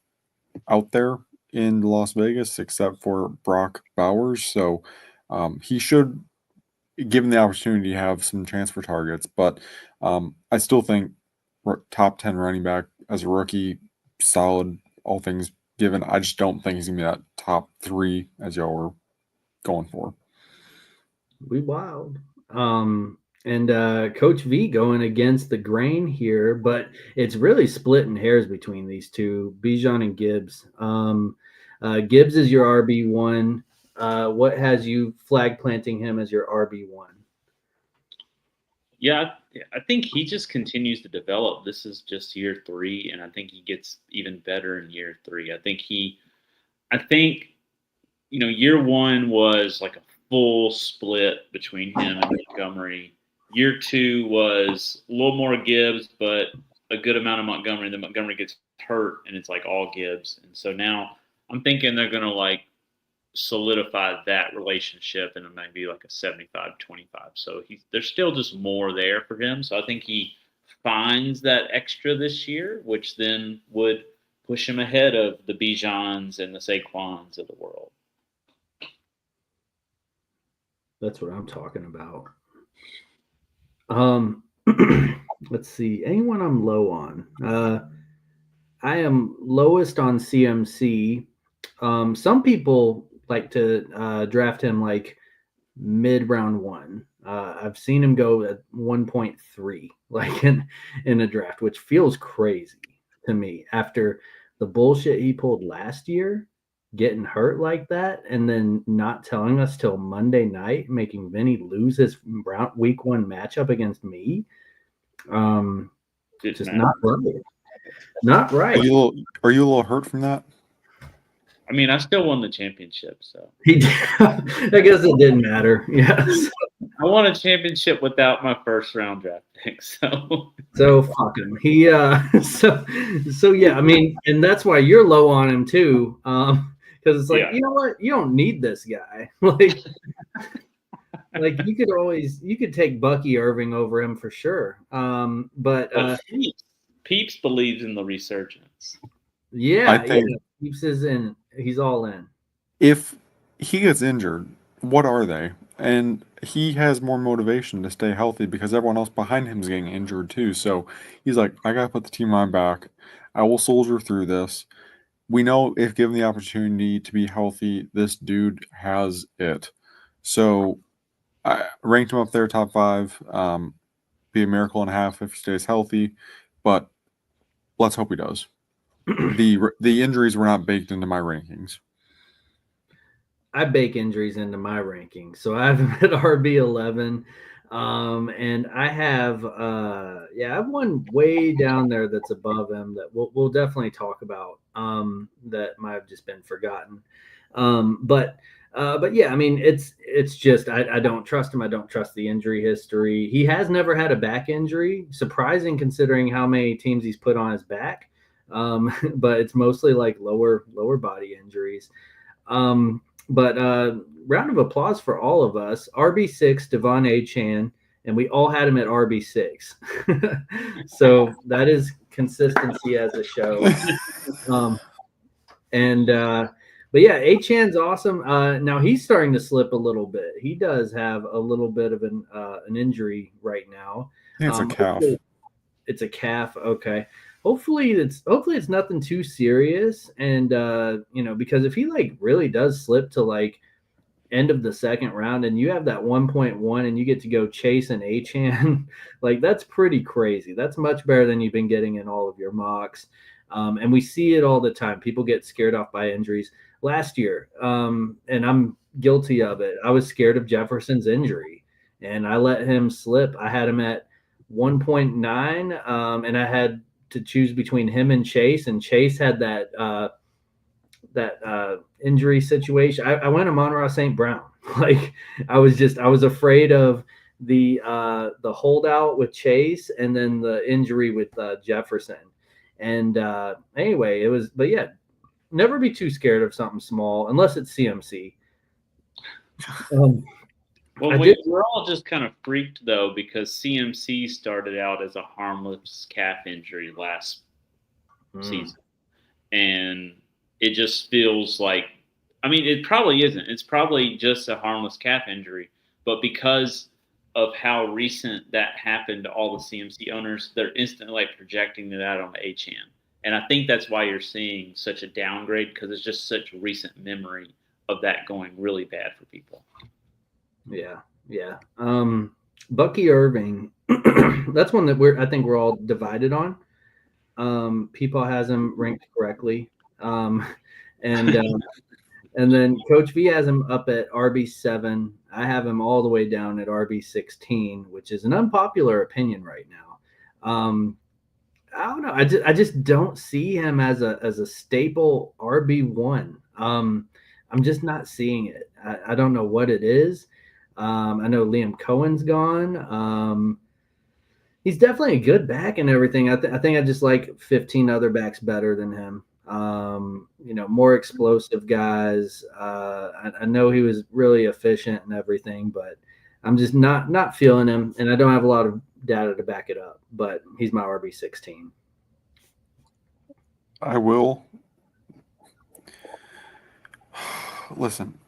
out there in Las Vegas except for Brock Bowers, so he should, given the opportunity, have some transfer targets. But I still think top 10 running back as a rookie, solid, all things given. I just don't think he's gonna be that top 3 as y'all were going for. We wild. And Coach V going against the grain here, but it's really splitting hairs between these two, Bijan and Gibbs. Gibbs is your RB1. What has you flag planting him as your RB1? Yeah, I think he just continues to develop. This is just year 3, and I think he gets even better in year 3. I think year 1 was like a full split between him and Montgomery. Year 2 was a little more Gibbs, but a good amount of Montgomery. Then Montgomery gets hurt, and it's like all Gibbs. And so now I'm thinking they're going to like solidify that relationship, and it might be like a 75-25. So there's still just more there for him. So I think he finds that extra this year, which then would push him ahead of the Bijans and the Saquons of the world. That's what I'm talking about. Let's see. Anyone I'm low on? I am lowest on CMC. Some people like to draft him like mid round 1. I've seen him go at 1.3, like in a draft, which feels crazy to me after the bullshit he pulled last year, getting hurt like that, and then not telling us till Monday night, making Vinny lose his week 1 matchup against me. Just not right. Not right. Are you a little hurt from that? I mean, I still won the championship, so I guess it didn't matter. Yes. I won a championship without my first round draft pick, so fuck him. He so yeah, I mean, and that's why you're low on him too. Because it's like, you know what? You don't need this guy. Like you could take Bucky Irving over him for sure. But Peeps believes in the resurgence. Yeah, I think Peeps is in. He's all in. If he gets injured, what are they? And he has more motivation to stay healthy because everyone else behind him is getting injured too. So he's like, I gotta put the team on my back. I will soldier through this. We know if given the opportunity to be healthy, this dude has it. So I ranked him up there, top 5. Be a miracle and a half if he stays healthy, but let's hope he does. The injuries were not baked into my rankings. I bake injuries into my rankings, so I have him at RB11, and I have I have one way down there that's above him that we'll definitely talk about that might have just been forgotten, but yeah, I mean it's just I don't trust him. I don't trust the injury history. He has never had a back injury, surprising considering how many teams he's put on his back. But it's mostly like lower body injuries. But round of applause for all of us. RB6, Devon Achane, and we all had him at RB6. So that is consistency as a show. But yeah, Achane's awesome. Now he's starting to slip a little bit. He does have a little bit of an injury right now. It's a calf. It's a calf. Okay. Hopefully it's nothing too serious, and because if he like really does slip to like end of the second round and you have that 1.1 and you get to go chase an Achane, like that's pretty crazy. That's much better than you've been getting in all of your mocks, and we see it all the time. People get scared off by injuries. Last year, and I'm guilty of it, I was scared of Jefferson's injury and I let him slip. I had him at 1.9, and I had to choose between him and Chase had that injury situation. I went Amon-Ra St. Brown. Like I was afraid of the holdout with Chase, and then the injury with Jefferson. And anyway, it was, but yeah, never be too scared of something small unless it's CMC. Well, I we're did- all just kind of freaked though because CMC started out as a harmless calf injury last season, and it just feels like, I mean, it probably isn't. It's probably just a harmless calf injury, but because of how recent that happened to all the CMC owners, they're instantly like projecting that on the HM. And I think that's why you're seeing such a downgrade, because it's just such recent memory of that going really bad for people. Yeah. Bucky Irving, that's one that I think we're all divided on. People has him ranked correctly. And then Coach V has him up at RB7. I have him all the way down at RB16, which is an unpopular opinion right now. I don't know. I just don't see him as a staple RB1. I'm just not seeing it. I don't know what it is. I know Liam Cohen's gone. He's definitely a good back and everything. I think I just like 15 other backs better than him. More explosive guys. I know he was really efficient and everything, but I'm just not feeling him, and I don't have a lot of data to back it up. But he's my RB16. I will. Listen,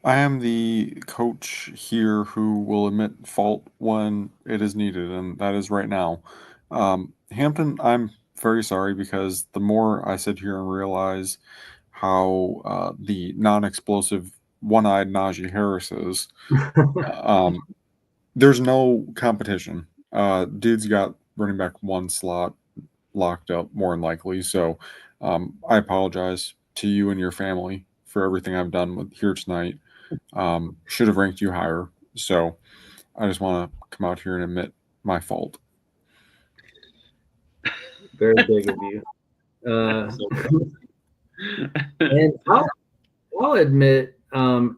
I am the coach here who will admit fault when it is needed, and that is right now. Hampton, I'm very sorry, because the more I sit here and realize how the non-explosive one-eyed Najee Harris is, there's no competition. Dude's got running back one slot locked up, more than likely. So I apologize to you and your family for everything I've done with here tonight. Should have ranked you higher. So I just want to come out here and admit my fault. Very big of you. And I'll admit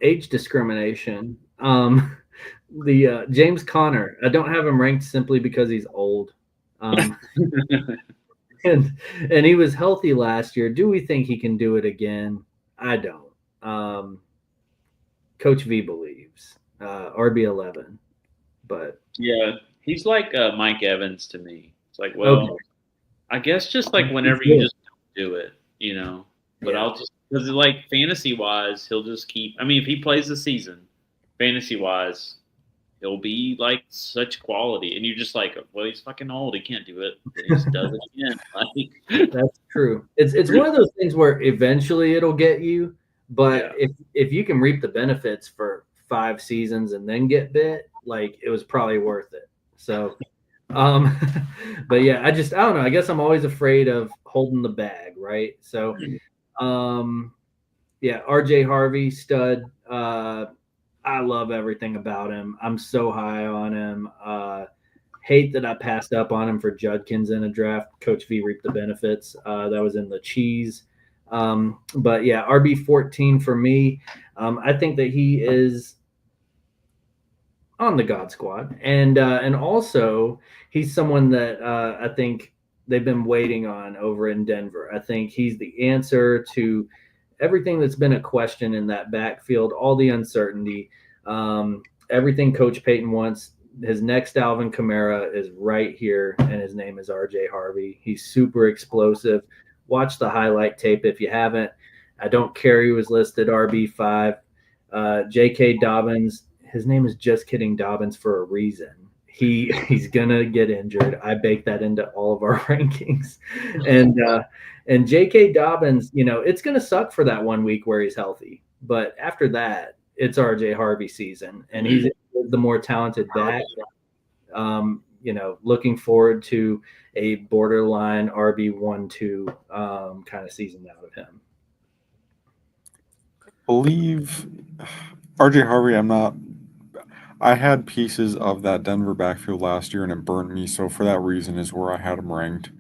age discrimination. The James Conner, I don't have him ranked simply because he's old. And he was healthy last year. Do we think he can do it again? I don't. Coach V believes RB11, but yeah, he's like Mike Evans to me. It's like, well, okay. I guess just like whenever you just don't do it, But I'll just, because like fantasy wise, he'll just keep. I mean, if he plays the season, fantasy wise, he'll be like such quality, and you're just like, well, he's fucking old. He can't do it. He just does it again. Like, that's true. It's one of those things where eventually it'll get you, but if you can reap the benefits for 5 seasons and then get bit, like it was probably worth it. So, but yeah, I don't know. I guess I'm always afraid of holding the bag, right? So, RJ Harvey, stud. I love everything about him. I'm so high on him. Hate that I passed up on him for Judkins in a draft. Coach V reaped the benefits. That was in the cheese. But yeah, RB14 for me. I think that he is on the God Squad, and also he's someone that I think they've been waiting on over in Denver. I think he's the answer to everything that's been a question in that backfield, all the uncertainty, everything Coach Payton wants. His next Alvin Kamara is right here, and his name is RJ Harvey. He's super explosive. Watch the highlight tape if you haven't. I don't care. He was listed RB5. J.K. Dobbins, his name is Just Kidding Dobbins for a reason. He's gonna get injured. I bake that into all of our rankings. And J.K. Dobbins, it's gonna suck for that 1 week where he's healthy. But after that, it's RJ Harvey season, and he's the more talented back. Looking forward to a borderline RB1-2 kind of season out of him. Believe RJ Harvey, I had pieces of that Denver backfield last year and it burned me, so for that reason is where I had him ranked.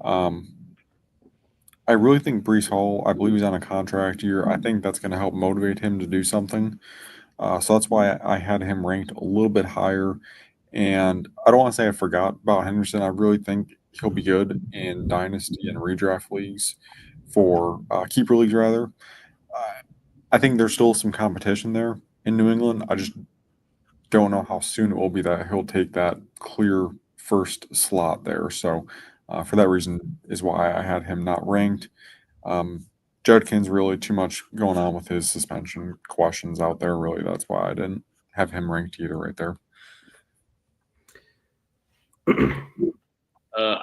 I really think Breece Hall, I believe he's on a contract year. I think that's going to help motivate him to do something. So that's why I had him ranked a little bit higher. And I don't want to say I forgot about Henderson. I really think he'll be good in dynasty and redraft leagues for keeper leagues rather. I think there's still some competition there in New England. I just don't know how soon it will be that he'll take that clear first slot there. So for that reason is why I had him not ranked. Judkins really too much going on with his suspension questions out there. Really, that's why I didn't have him ranked either right there.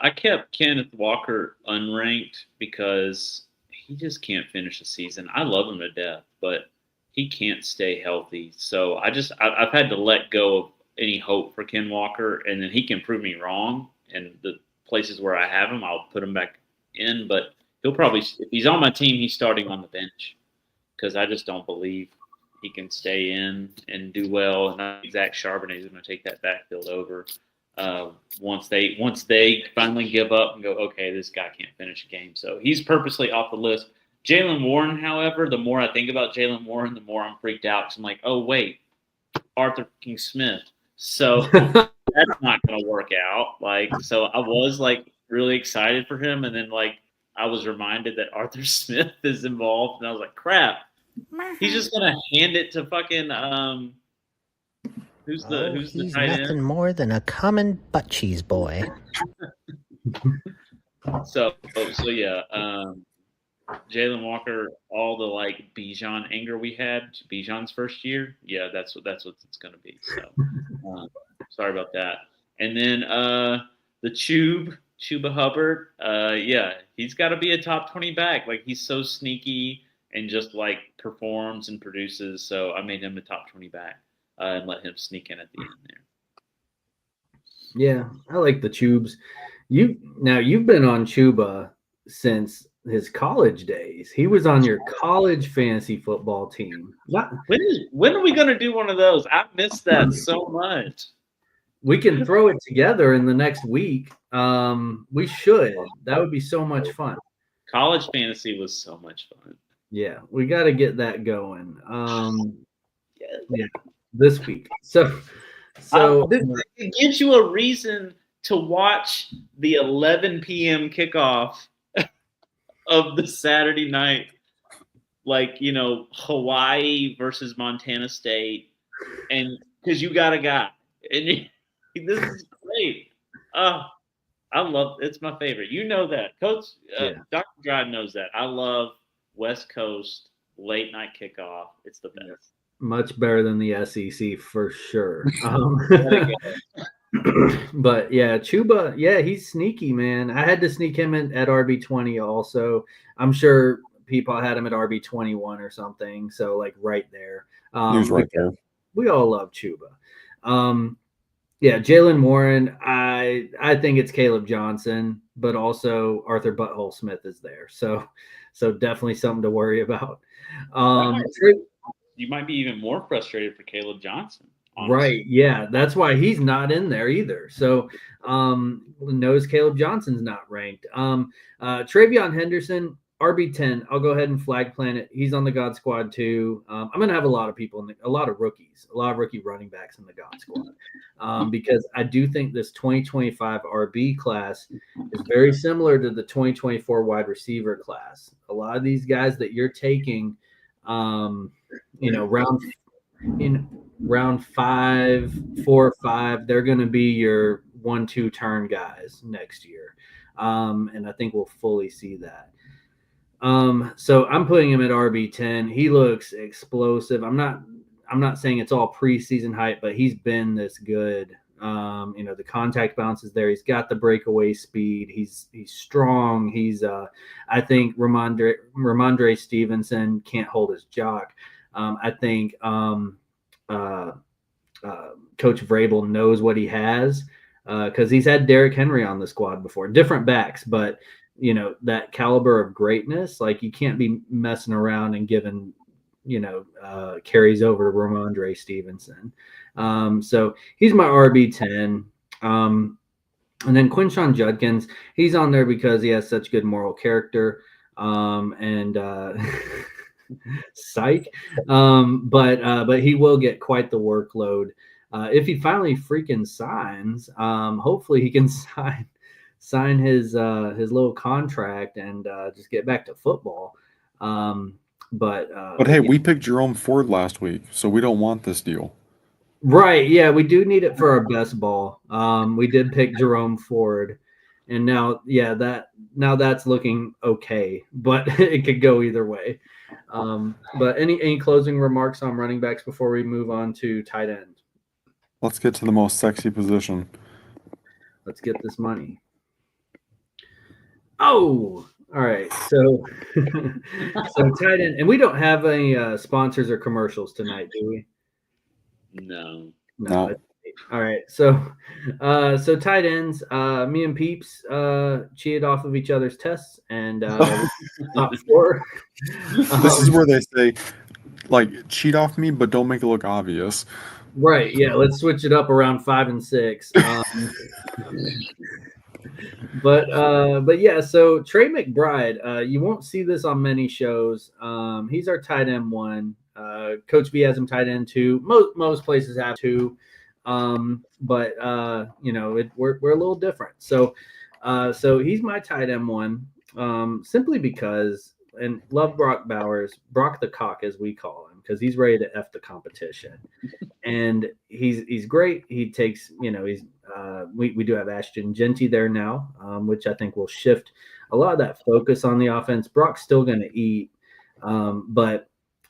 I kept Kenneth Walker unranked because he just can't finish a season. I love him to death, but he can't stay healthy. So I've had to let go of any hope for Ken Walker, and then he can prove me wrong. And the places where I have him, I'll put him back in. But he'll probably, if he's on my team, he's starting on the bench because I just don't believe he can stay in and do well. And I think Zach Charbonnet is going to take that backfield over. Once they finally give up and go, okay, this guy can't finish a game. So he's purposely off the list. Jalen Warren, however, the more I think about Jalen Warren, the more I'm freaked out. Because I'm like, oh, wait, Arthur King Smith. So that's not going to work out. So I was really excited for him. And then I was reminded that Arthur Smith is involved. And I was like, crap, he's just going to hand it to fucking, Who's the tight end? Nothing more than a common butt cheese boy. So yeah, Jalen Walker, all the Bijan anger we had, Bijan's first year, yeah, that's what it's gonna be. So sorry about that. And then the Chuba Hubbard, yeah, he's got to be a top 20 back. He's so sneaky and just performs and produces. So I made him a top 20 back. And let him sneak in at the end there. Yeah, I like the Chubes. You've been on Chuba since his college days. He was on your college fantasy football team. When are we going to do one of those? I missed that so much. We can throw it together in the next week. We should. That would be so much fun. College fantasy was so much fun. Yeah, we got to get that going. Yeah. This week. So it gives you a reason to watch the 11 p.m. kickoff of the Saturday night, Hawaii versus Montana State, and because you got a guy, and this is great. I love it's my favorite. You know that, Coach. Dr. Dryden knows that. I love West Coast late night kickoff. It's the best. Much better than the SEC for sure. But yeah, Chuba, yeah, he's sneaky, man. I had to sneak him in at RB20 also. I'm sure people had him at RB21 or something. So right there. He was right there. We all love Chuba. Yeah, Jalen Warren, I think it's Caleb Johnson, but also Arthur Butthole Smith is there. So definitely something to worry about. You might be even more frustrated for Caleb Johnson. Honestly. Right. Yeah. That's why he's not in there either. So knows Caleb Johnson's not ranked. Travion Henderson, RB10. I'll go ahead and flag plant it. He's on the God Squad too. I'm going to have a lot of people, a lot of rookie running backs in the God Squad because I do think this 2025 RB class is very similar to the 2024 wide receiver class. A lot of these guys that you're taking round 5, 4 or 5, they're going to be your 1-2 turn guys next year. And I think we'll fully see that. So I'm putting him at RB10. He looks explosive. I'm not saying it's all preseason hype, but he's been this good. The contact bounce is there. He's got the breakaway speed. He's strong. He's I think Ramondre Stevenson can't hold his jock. I think Coach Vrabel knows what he has because he's had Derrick Henry on the squad before, different backs, but that caliber of greatness, you can't be messing around and giving carries over to Ramondre Stevenson. So he's my RB10. And then Quinshon Judkins, he's on there because he has such good moral character. And Psych. But he will get quite the workload if he finally freaking signs. Hopefully he can sign his little contract and just get back to football. But hey, yeah. we picked Jerome Ford last week, so we don't want this deal. Right. Yeah, we do need it for our best ball. We did pick Jerome Ford, and now that's looking okay, but it could go either way. But any closing remarks on running backs before we move on to tight end? Let's get to the most sexy position. Let's get this money. Oh, all right. So tight end, and we don't have any sponsors or commercials tonight, do we? No. No. All right. So tight ends, me and Peeps cheated off of each other's tests and top 4. This is where they say, like, cheat off me, but don't make it look obvious. Right. Yeah. Let's switch it up around 5 and 6. But yeah. So Trey McBride, you won't see this on many shows. He's our tight end 1. Coach V has him tight end 2. Most places have 2. But we're a little different. So he's my tight end 1, simply because, and love Brock Bowers, Brock the Cock as we call him, because he's ready to F the competition, and he's great. He takes, we do have Ashton Genty there now, which I think will shift a lot of that focus on the offense. Brock's still going to eat, but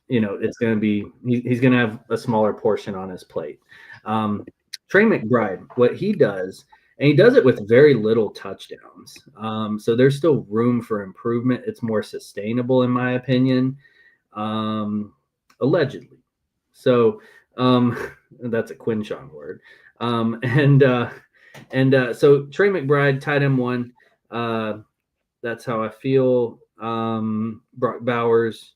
it's going to be, he's going to have a smaller portion on his plate. Trey McBride, what he does, and he does it with very little touchdowns. So there's still room for improvement. It's more sustainable, in my opinion, allegedly. So that's a Quinshawn word. So Trey McBride, tight end 1. That's how I feel. Brock Bowers,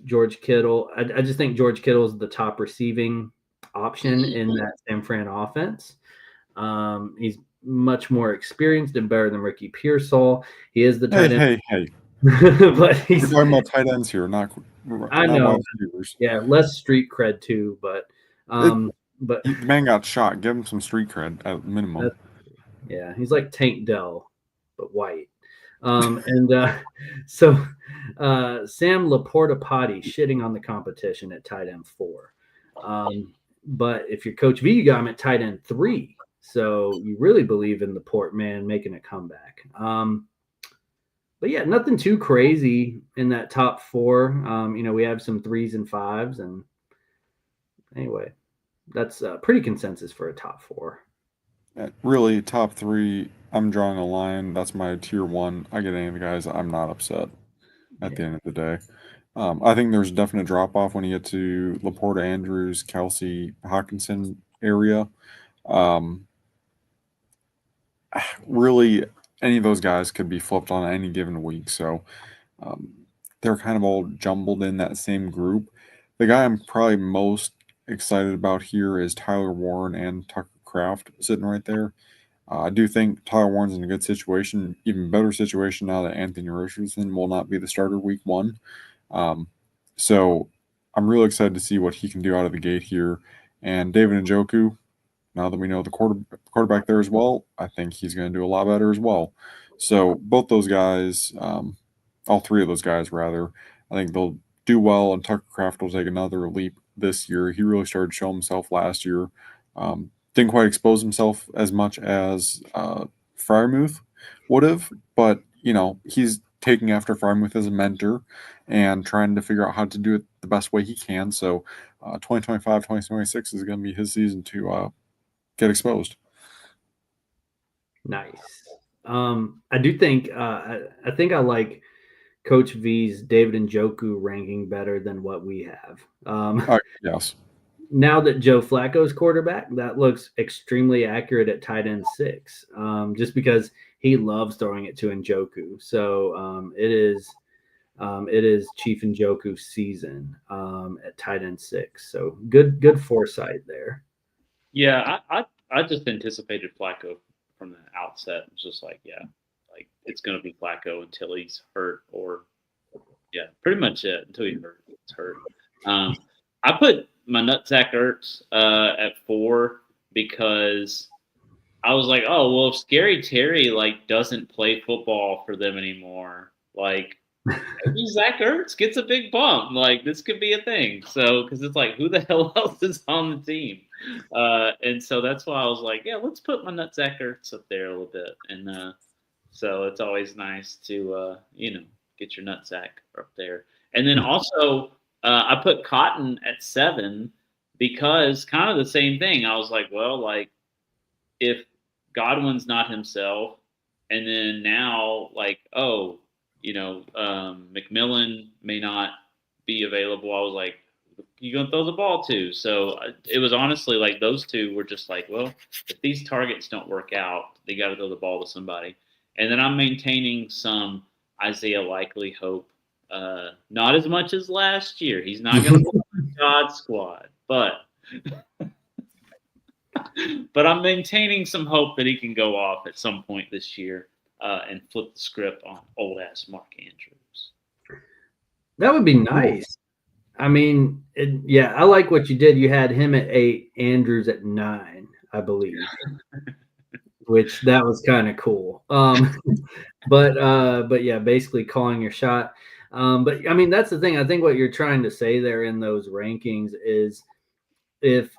George Kittle. I just think George Kittle is the top receiving option in that San Fran offense. He's much more experienced and better than Ricky Pearsall. He is the tight end. Hey. But We're talking about tight ends here, not I know. wide receivers. Yeah, less street cred too, but The man got shot. Give him some street cred at minimum. Yeah, he's like Tank Dell, but white. So Sam Laporta Potty shitting on the competition at tight end 4. But if you're Coach V, you got him at tight end 3. So you really believe in the Port man making a comeback. But yeah, nothing too crazy in that top 4. We have some 3s and 5s, and anyway, that's pretty consensus for a top 4. Really, top 3, I'm drawing a line. That's my tier 1. I get any of the guys, I'm not upset at the end of the day. I think there's a definite drop-off when you get to Laporta, Andrews, Kelsey, Hawkinson area. Really, any of those guys could be flipped on any given week. So they're kind of all jumbled in that same group. The guy I'm probably most excited about here is Tyler Warren and Tucker Kraft sitting right there. I do think Tyler Warren's in a good situation, even better situation now that Anthony Richardson will not be the starter week 1. So I'm really excited to see what he can do out of the gate here. And David Njoku, now that we know the quarterback there as well, I think he's going to do a lot better as well. So both those guys, all 3 of those guys rather, I think they'll do well, and Tucker Kraft will take another leap this year. He really started to show himself last year. Didn't quite expose himself as much as Freiermuth would have, but he's taking after Freiermuth as a mentor and trying to figure out how to do it the best way he can. So 2025, 2026 is going to be his season to get exposed. Nice. I do think I think I like Coach V's David Njoku ranking better than what we have. Yes. Now that Joe Flacco's quarterback, that looks extremely accurate at tight end 6, just because he loves throwing it to Njoku. So it is Chief Njoku's season at tight end 6. So good foresight there. Yeah, I just anticipated Flacco from the outset. It's just like, it's going to be Flacco until he's hurt, or pretty much it until he's hurt. was hurt. I put my nutsack Ertz at 4 because I was like, oh well, if Scary Terry like doesn't play football for them anymore, like maybe Zach Ertz gets a big bump. Like this could be a thing. So because it's like, who the hell else is on the team? And so that's why I was like, yeah, let's put my nutsack Ertz up there a little bit. And so it's always nice to get your nutsack up there. And then also I put Cotton at 7 because kind of the same thing. I was like, well, like if Godwin's not himself, and then now like, oh, McMillan may not be available. I was like, you gonna throw the ball to? So it was honestly like those two were just like, well, if these targets don't work out, they got to throw the ball to somebody. And then I'm maintaining some Isaiah Likely hope. Not as much as last year. He's not going to be on the God squad, but I'm maintaining some hope that he can go off at some point this year and flip the script on old ass Mark Andrews. That would be nice. I mean, I like what you did. You had him at 8, Andrews at 9, I believe, which that was kind of cool. But yeah, basically calling your shot. But I mean, that's the thing. I think what you're trying to say there in those rankings is if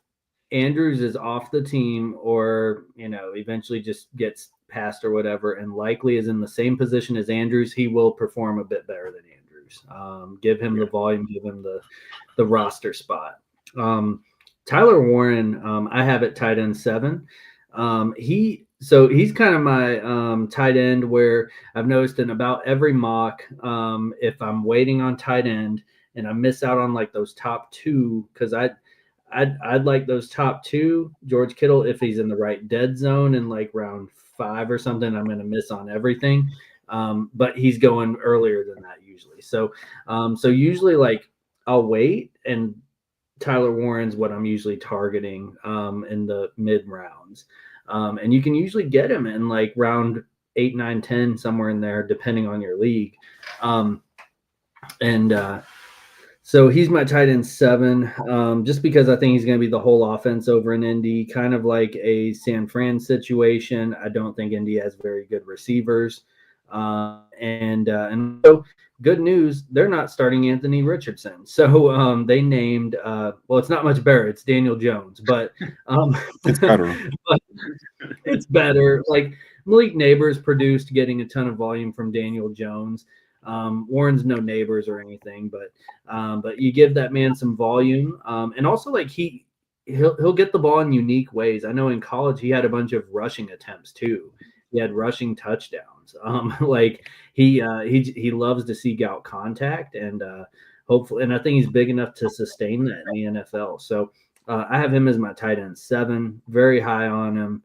Andrews is off the team or, eventually just gets passed or whatever, and Likely is in the same position as Andrews, he will perform a bit better than Andrews. Give him the volume, give him the roster spot. Tyler Warren, I have at tight end 7. He's kind of my tight end where I've noticed in about every mock, if I'm waiting on tight end and I miss out on like those top 2, because I'd like those top 2. George Kittle, if he's in the right dead zone in like round 5 or something, I'm going to miss on everything. But he's going earlier than that usually. So usually like I'll wait, and Tyler Warren's what I'm usually targeting in the mid rounds. And you can usually get him in like round 8, 9, 10, somewhere in there, depending on your league. So he's my tight end 7, just because I think he's going to be the whole offense over in Indy, kind of like a San Fran situation. I don't think Indy has very good receivers. And so good news, they're not starting Anthony Richardson. So they named, it's not much better. It's Daniel Jones, but it's better. But it's better. Like Malik Neighbors produced getting a ton of volume from Daniel Jones. Warren's no Neighbors or anything, but you give that man some volume. And also like he'll get the ball in unique ways. I know in college he had a bunch of rushing attempts too. He had rushing touchdowns. Like he loves to seek out contact, and hopefully, and I think he's big enough to sustain that in the NFL. So I have him as my tight end 7, very high on him.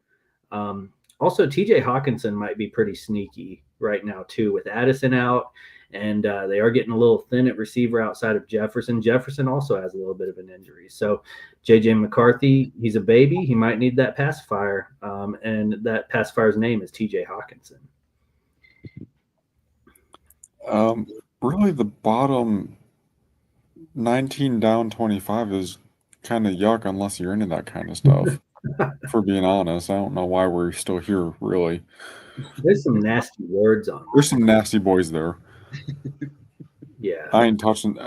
Also, TJ Hawkinson might be pretty sneaky right now too, with Addison out, and they are getting a little thin at receiver outside of Jefferson. Jefferson also has a little bit of an injury. So JJ McCarthy, he's a baby. He might need that pacifier, and that pacifier's name is TJ Hawkinson. Really, the bottom 19 down 25 is kind of yuck unless you're into that kind of stuff. For being honest, I don't know why we're still here, really. There's some nasty words on There's some nasty boys there. Yeah. I ain't touching.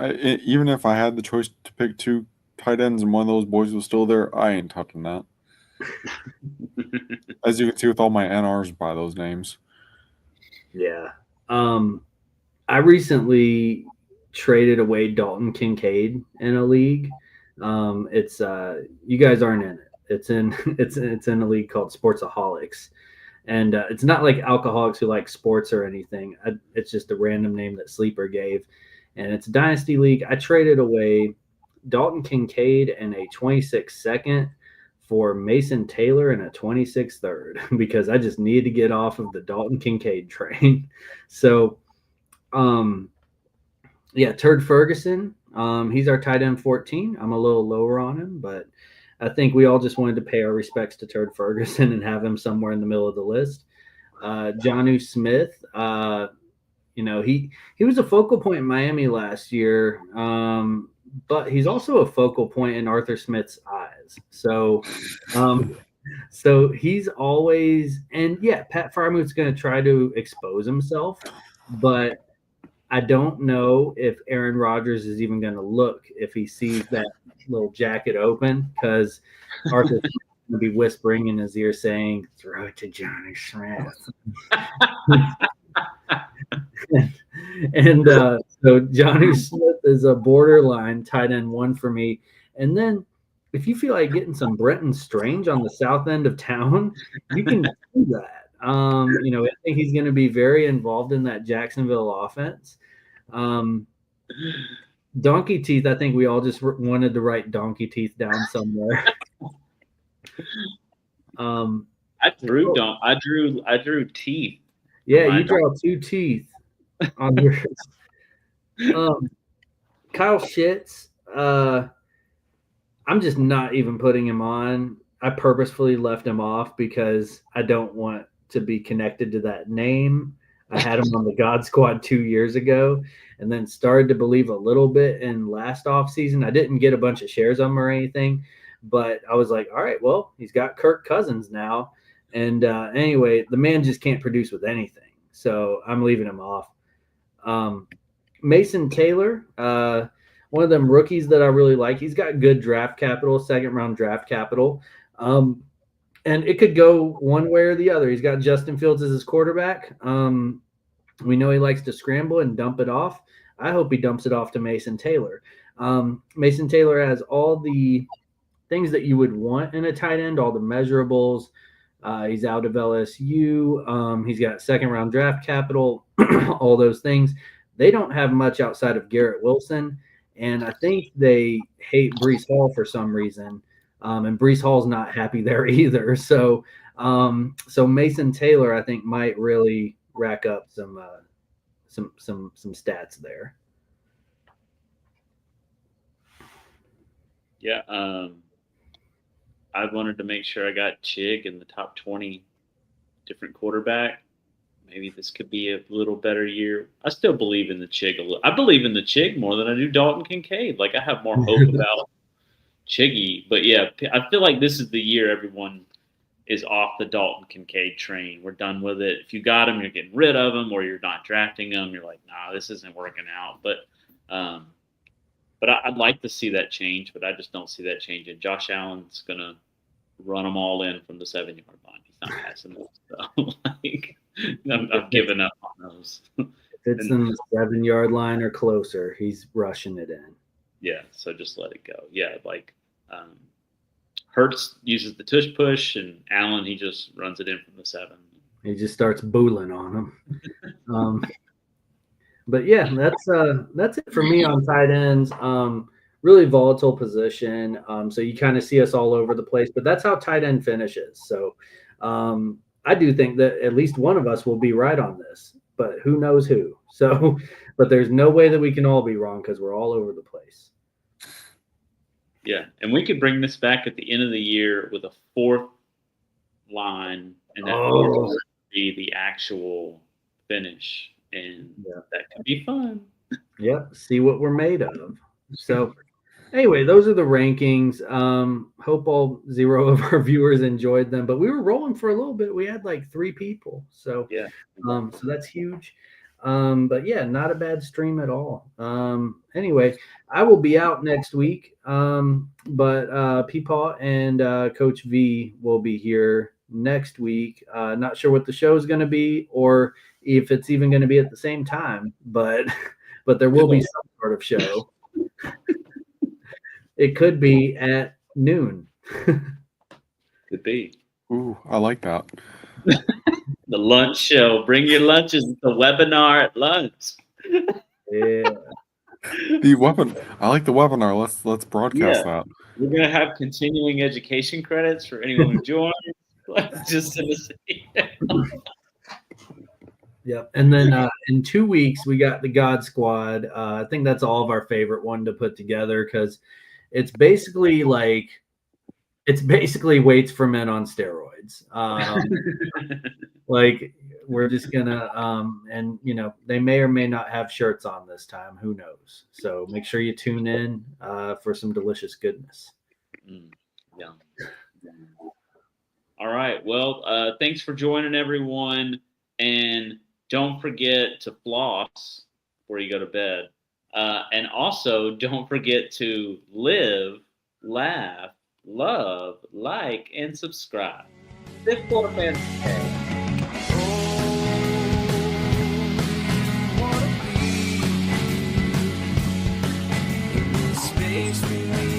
Even if I had the choice to pick 2 tight ends and one of those boys was still there, I ain't touching that. As you can see with all my NRs by those names. Yeah. I recently traded away Dalton Kincaid in a league. It's you guys aren't in it. It's in a league called Sportsaholics, and it's not like alcoholics who like sports or anything. It's just a random name that Sleeper gave, and it's a dynasty league. I traded away Dalton Kincaid and a 26th second for Mason Taylor and a 26th third because I just needed to get off of the Dalton Kincaid train. So, Turd Ferguson, he's our tight end 14. I'm a little lower on him, but I think we all just wanted to pay our respects to Turd Ferguson and have him somewhere in the middle of the list. Jonnu Smith, you know, he was a focal point in Miami last year, but he's also a focal point in Arthur Smith's eyes. So, so he's always, and yeah, Pat Frymuth's going to try to expose himself, but I don't know if Aaron Rodgers is even going to look if he sees that little jacket open, because Arthur's going to be whispering in his ear saying, "Throw it to Johnny Smith." and so Johnny Smith is a borderline tight end 1 for me. And then if you feel like getting some Brenton Strange on the south end of town, you can do that. You know, I think he's going to be very involved in that Jacksonville offense. Donkey Teeth, I think we all just wanted to write Donkey Teeth down somewhere. I drew teeth. Yeah, you draw 2 teeth on yours. Kyle Schitz, I'm just not even putting him on. I purposefully left him off because I don't want to be connected to that name. I had him on the God Squad 2 years ago and then started to believe a little bit in last offseason. I didn't get a bunch of shares on him or anything, but I was like, all right, well, he's got Kirk Cousins now. And anyway, the man just can't produce with anything. So I'm leaving him off. Mason Taylor, one of them rookies that I really like. He's got good draft capital, second-round draft capital. And it could go one way or the other. He's got Justin Fields as his quarterback. We know he likes to scramble and dump it off. I hope he dumps it off to Mason Taylor. Mason Taylor has all the things that you would want in a tight end, all the measurables. He's out of LSU. He's got second-round draft capital, all those things. They don't have much outside of Garrett Wilson, and I think they hate Breece Hall for some reason. And Breece Hall's not happy there either. So, so Mason Taylor, I think, might really rack up some stats there. Yeah, I wanted to make sure I got Chig in the top 20 different quarterback. Maybe this could be a little better year. I still believe in the Chig a little. I believe in the Chig more than I do Dalton Kincaid. Like, I have more hope about Chiggy. But yeah, I feel like this is the year everyone is off the Dalton Kincaid train. We're done with it. If you got him, you're getting rid of him, or you're not drafting him. You're like, nah, this isn't working out. But I'd like to see that change, but I just don't see that changing. Josh Allen's gonna run them all in from the 7-yard line. He's not passing those. So, like, I've given up on those. If it's in the 7-yard line or closer, he's rushing it in. Yeah, so just let it go. Yeah, like Hurts uses the tush push, and Allen, he just runs it in from the 7. He just starts booling on him. But yeah, that's it for me on tight ends. Really volatile position. So you kind of see us all over the place, but that's how tight end finishes. So I do think that at least one of us will be right on this, but who knows who. So, but there's no way that we can all be wrong because we're all over the place. Yeah, and we could bring this back at the end of the year with a 4th line, and that fourth would be the actual finish. And that could be fun. Yep. See what we're made of. So anyway, those are the rankings. Hope all 0 of our viewers enjoyed them, but we were rolling for a little bit. We had like 3 people. So, yeah. So that's huge. But yeah, not a bad stream at all. Anyway, I will be out next week. But Peepaw and Coach V will be here next week. Not sure what the show is going to be, or if it's even going to be at the same time, but there will be some sort of show. It could be at noon. Could be. Ooh, I like that. The lunch show. Bring your lunches. It's a webinar at lunch. Yeah. I like the webinar. Let's broadcast that. We're gonna have continuing education credits for anyone who joins. Just to see. Yep. And then in 2 weeks, we got the God Squad. I think that's all of our favorite one to put together because it's basically weights for men on steroids. Like we're just gonna and they may or may not have shirts on this time. Who knows? So make sure you tune in for some delicious goodness. Yeah. All right. Well, thanks for joining, everyone, and don't forget to floss before you go to bed. And also, don't forget to live, laugh, love, like, and subscribe. Fifth floor fans. Space between